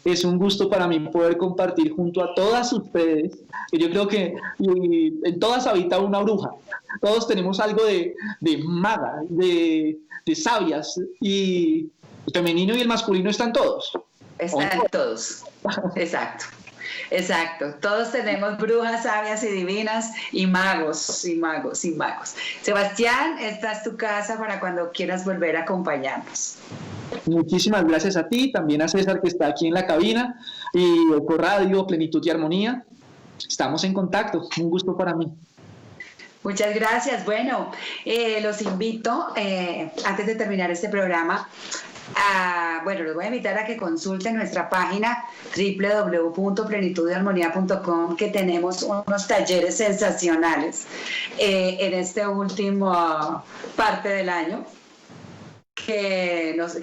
Es un gusto para mí poder compartir junto a todas ustedes, que yo creo que en todas habita una bruja. Todos tenemos algo de maga, de sabias, y el femenino y el masculino están todos. Están todos, exacto. Todos tenemos brujas, sabias y divinas y magos. Sebastián, esta es tu casa para cuando quieras volver a acompañarnos. Muchísimas gracias a ti, también a César que está aquí en la cabina, y EcoRadio, Plenitud y Armonía. Estamos en contacto, un gusto para mí. Muchas gracias. Bueno, los invito, antes de terminar este programa, los voy a invitar a que consulten nuestra página www.plenitudyarmonía.com, que tenemos unos talleres sensacionales en este último parte del año que nos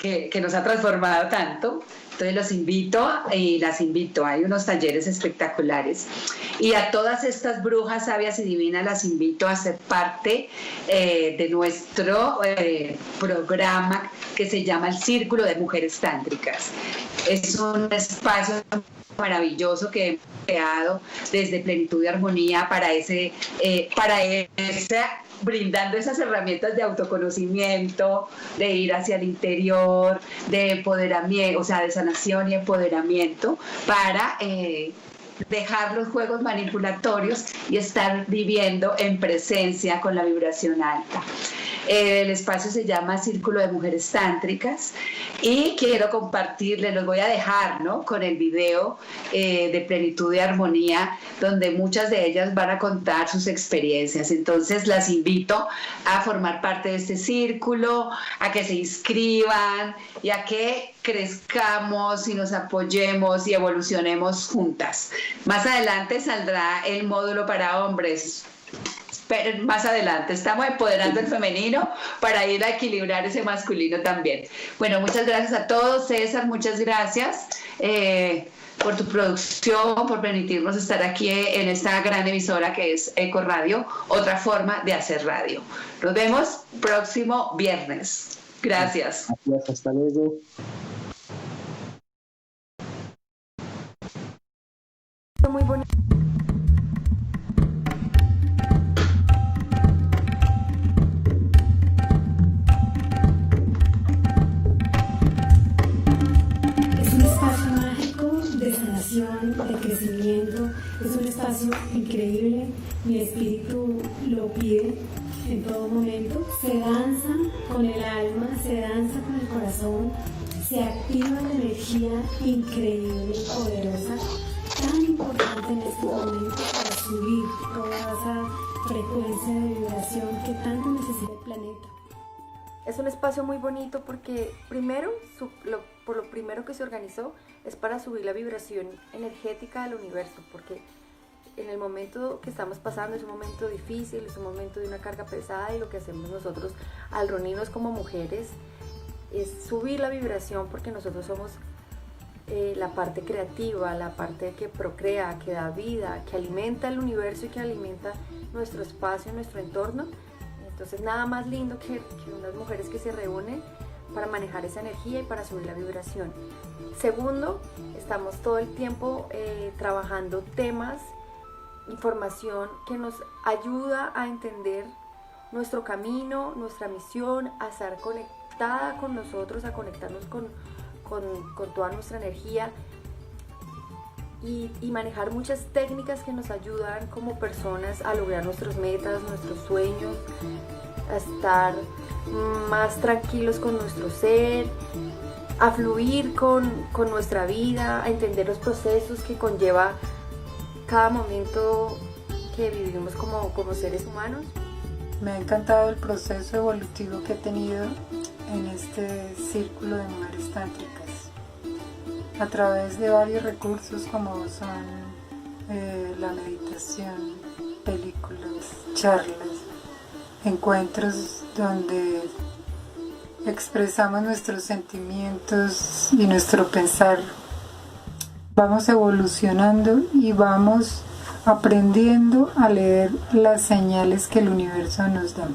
ha transformado tanto. Entonces los invito y las invito, hay unos talleres espectaculares. Y a todas estas brujas sabias y divinas las invito a ser parte de nuestro programa que se llama el Círculo de Mujeres Tántricas. Es un espacio maravilloso que hemos creado desde Plenitud y Armonía para brindando esas herramientas de autoconocimiento, de ir hacia el interior, de empoderamiento, o sea, de sanación y empoderamiento, para dejar los juegos manipulatorios y estar viviendo en presencia con la vibración alta. El espacio se llama Círculo de Mujeres Tántricas y quiero compartirles, los voy a dejar, ¿no?, con el video de Plenitud y Armonía, donde muchas de ellas van a contar sus experiencias. Entonces las invito a formar parte de este círculo, a que se inscriban y a que crezcamos y nos apoyemos y evolucionemos juntas. Más adelante saldrá el módulo para hombres. Pero más adelante estamos empoderando el femenino para ir a equilibrar ese masculino también. Bueno, muchas gracias a todos. César, muchas gracias por tu producción, por permitirnos estar aquí en esta gran emisora que es Eco Radio, otra forma de hacer radio. Nos vemos próximo viernes. Gracias. Gracias, hasta luego. Muy bonito. Es un espacio mágico de sanación, de crecimiento, es un espacio increíble, mi espíritu lo pide en todo momento. Se danza con el alma, se danza con el corazón, se activa la energía increíble y poderosa, tan importante en este momento para subir toda esa frecuencia de vibración que tanto necesita el planeta. Es un espacio muy bonito porque primero, por lo primero que se organizó es para subir la vibración energética del universo, porque en el momento que estamos pasando es un momento difícil, es un momento de una carga pesada, y lo que hacemos nosotros al reunirnos como mujeres es subir la vibración, porque nosotros somos la parte creativa, la parte que procrea, que da vida, que alimenta el universo y que alimenta nuestro espacio, nuestro entorno. Entonces nada más lindo que unas mujeres que se reúnen para manejar esa energía y para subir la vibración. Segundo, estamos todo el tiempo trabajando temas, información que nos ayuda a entender nuestro camino, nuestra misión, a estar conectada con nosotros, a conectarnos con toda nuestra energía y manejar muchas técnicas que nos ayudan como personas a lograr nuestras metas, nuestros sueños, a estar más tranquilos con nuestro ser, a fluir con nuestra vida, a entender los procesos que conlleva cada momento que vivimos como seres humanos. Me ha encantado el proceso evolutivo que he tenido en este círculo de mujeres tántricas a través de varios recursos como son la meditación, películas, charlas, encuentros donde expresamos nuestros sentimientos y nuestro pensar. Vamos evolucionando y vamos aprendiendo a leer las señales que el universo nos da.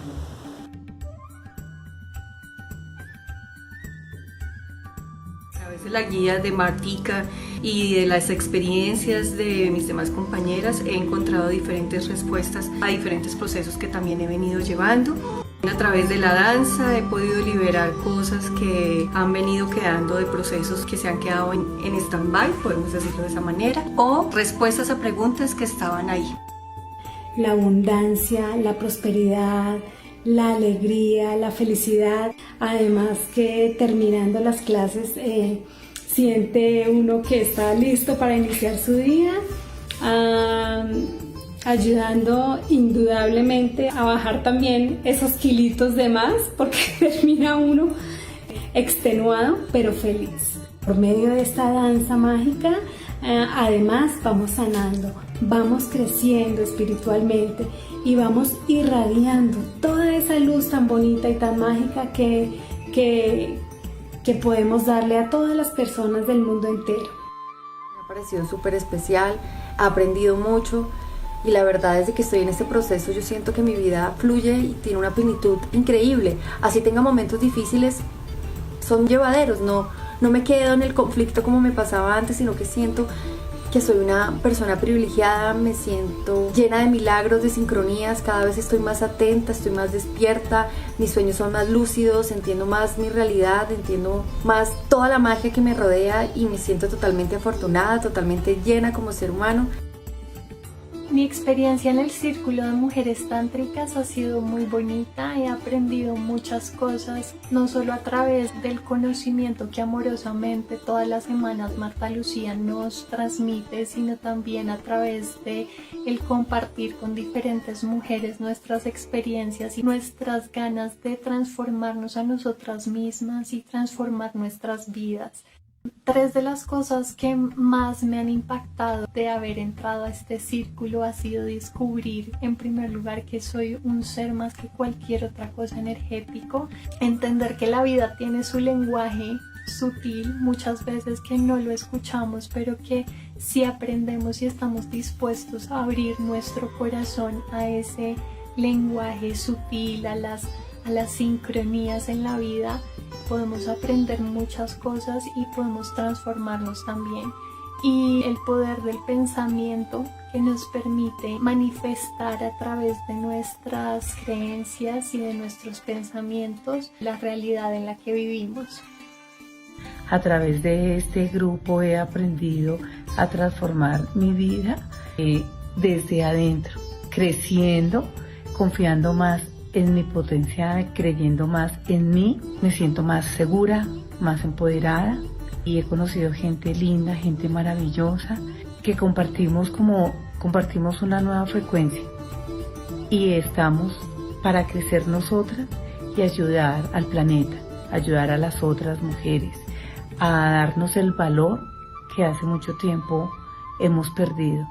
A través de la guía de Martika y de las experiencias de mis demás compañeras he encontrado diferentes respuestas a diferentes procesos que también he venido llevando. A través de la danza he podido liberar cosas que han venido quedando de procesos que se han quedado en stand-by, podemos decirlo de esa manera, o respuestas a preguntas que estaban ahí. La abundancia, la prosperidad, la alegría, la felicidad, además que terminando las clases siente uno que está listo para iniciar su día, ayudando indudablemente a bajar también esos kilitos de más, porque termina uno extenuado pero feliz. Por medio de esta danza mágica, además vamos sanando, vamos creciendo espiritualmente y vamos irradiando toda esa luz tan bonita y tan mágica que podemos darle a todas las personas del mundo entero. Me ha parecido súper especial, he aprendido mucho. Y la verdad es que estoy en este proceso, yo siento que mi vida fluye y tiene una plenitud increíble. Así tenga momentos difíciles, son llevaderos, no me quedo en el conflicto como me pasaba antes, sino que siento que soy una persona privilegiada, me siento llena de milagros, de sincronías, cada vez estoy más atenta, estoy más despierta, mis sueños son más lúcidos, entiendo más mi realidad, entiendo más toda la magia que me rodea y me siento totalmente afortunada, totalmente llena como ser humano. Mi experiencia en el círculo de mujeres tántricas ha sido muy bonita, he aprendido muchas cosas, no solo a través del conocimiento que amorosamente todas las semanas Marta Lucía nos transmite, sino también a través de el compartir con diferentes mujeres nuestras experiencias y nuestras ganas de transformarnos a nosotras mismas y transformar nuestras vidas. 3 de las cosas que más me han impactado de haber entrado a este círculo ha sido descubrir, en primer lugar, que soy un ser más que cualquier otra cosa energético, entender que la vida tiene su lenguaje sutil, muchas veces que no lo escuchamos, pero que si aprendemos y estamos dispuestos a abrir nuestro corazón a ese lenguaje sutil, a las sincronías en la vida, podemos aprender muchas cosas y podemos transformarnos también. Y el poder del pensamiento que nos permite manifestar a través de nuestras creencias y de nuestros pensamientos la realidad en la que vivimos. A través de este grupo he aprendido a transformar mi vida desde adentro, creciendo, confiando más en mi potencial, creyendo más en mí, me siento más segura, más empoderada y he conocido gente linda, gente maravillosa, que compartimos una nueva frecuencia y estamos para crecer nosotras y ayudar al planeta, ayudar a las otras mujeres, a darnos el valor que hace mucho tiempo hemos perdido.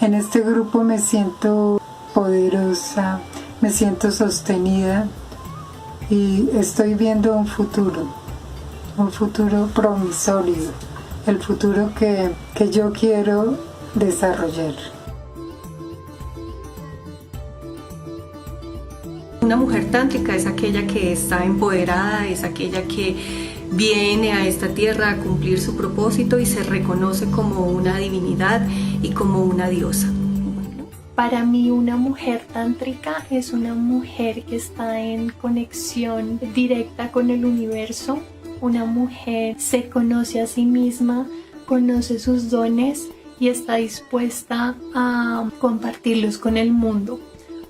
En este grupo me siento poderosa, me siento sostenida y estoy viendo un futuro promisorio, el futuro que yo quiero desarrollar. Una mujer tántrica es aquella que está empoderada, es aquella que viene a esta tierra a cumplir su propósito y se reconoce como una divinidad y como una diosa. Para mí una mujer tántrica es una mujer que está en conexión directa con el universo. Una mujer se conoce a sí misma, conoce sus dones y está dispuesta a compartirlos con el mundo.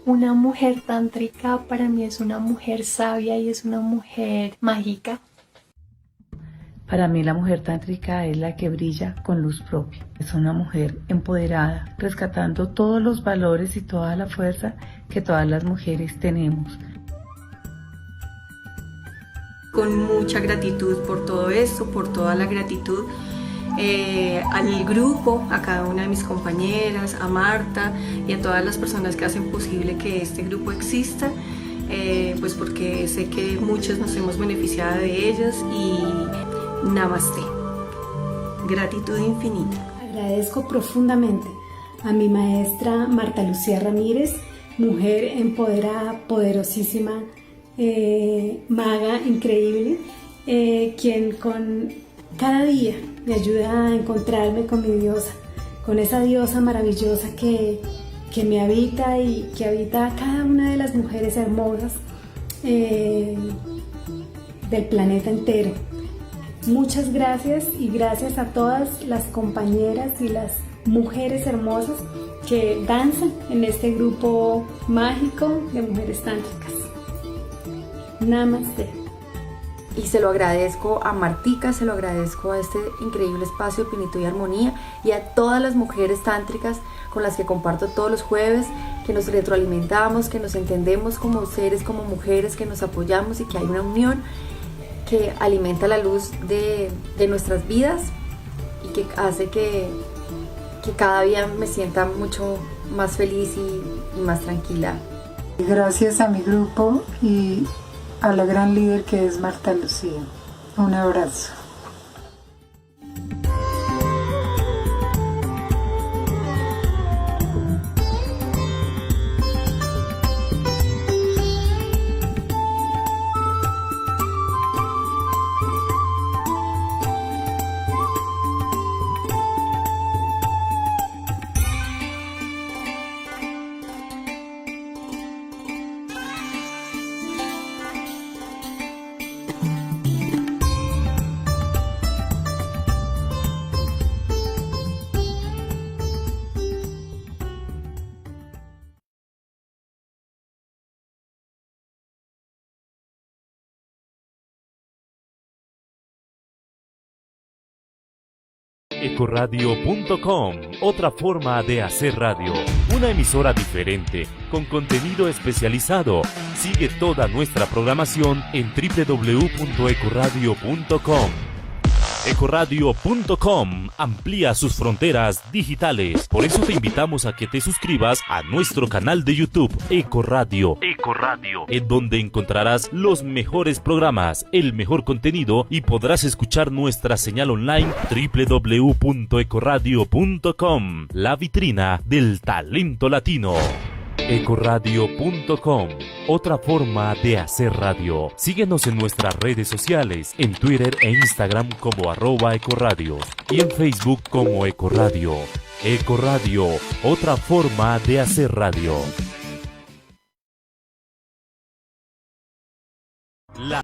Una mujer tántrica para mí es una mujer sabia y es una mujer mágica. Para mí la mujer tántrica es la que brilla con luz propia. Es una mujer empoderada, rescatando todos los valores y toda la fuerza que todas las mujeres tenemos. Con mucha gratitud por todo esto, por toda la gratitud al grupo, a cada una de mis compañeras, a Marta y a todas las personas que hacen posible que este grupo exista, pues porque sé que muchos nos hemos beneficiado de ellos y Namaste. Gratitud infinita. Agradezco profundamente a mi maestra Marta Lucía Ramírez, mujer empoderada, poderosísima, maga, increíble, quien con cada día me ayuda a encontrarme con mi diosa, con esa diosa maravillosa que me habita y que habita a cada una de las mujeres hermosas del planeta entero. Muchas gracias y gracias a todas las compañeras y las mujeres hermosas que danzan en este grupo mágico de mujeres tántricas. Namaste. Y se lo agradezco a Martica, se lo agradezco a este increíble espacio de plenitud y armonía y a todas las mujeres tántricas con las que comparto todos los jueves, que nos retroalimentamos, que nos entendemos como seres, como mujeres, que nos apoyamos y que hay una unión que alimenta la luz de nuestras vidas y que hace que cada día me sienta mucho más feliz y más tranquila. Gracias a mi grupo y a la gran líder que es Marta Lucía. Un abrazo. Ecoradio.com, otra forma de hacer radio. Una emisora diferente, con contenido especializado. Sigue toda nuestra programación en www.ecoradio.com. Ecoradio.com amplía sus fronteras digitales. Por eso te invitamos a que te suscribas a nuestro canal de YouTube Ecoradio, en donde encontrarás los mejores programas, el mejor contenido y podrás escuchar nuestra señal online www.ecoradio.com, la vitrina del talento latino. Ecoradio.com, otra forma de hacer radio. Síguenos en nuestras redes sociales, en Twitter e Instagram como @Ecoradios y en Facebook como Ecoradio. Ecoradio, otra forma de hacer radio.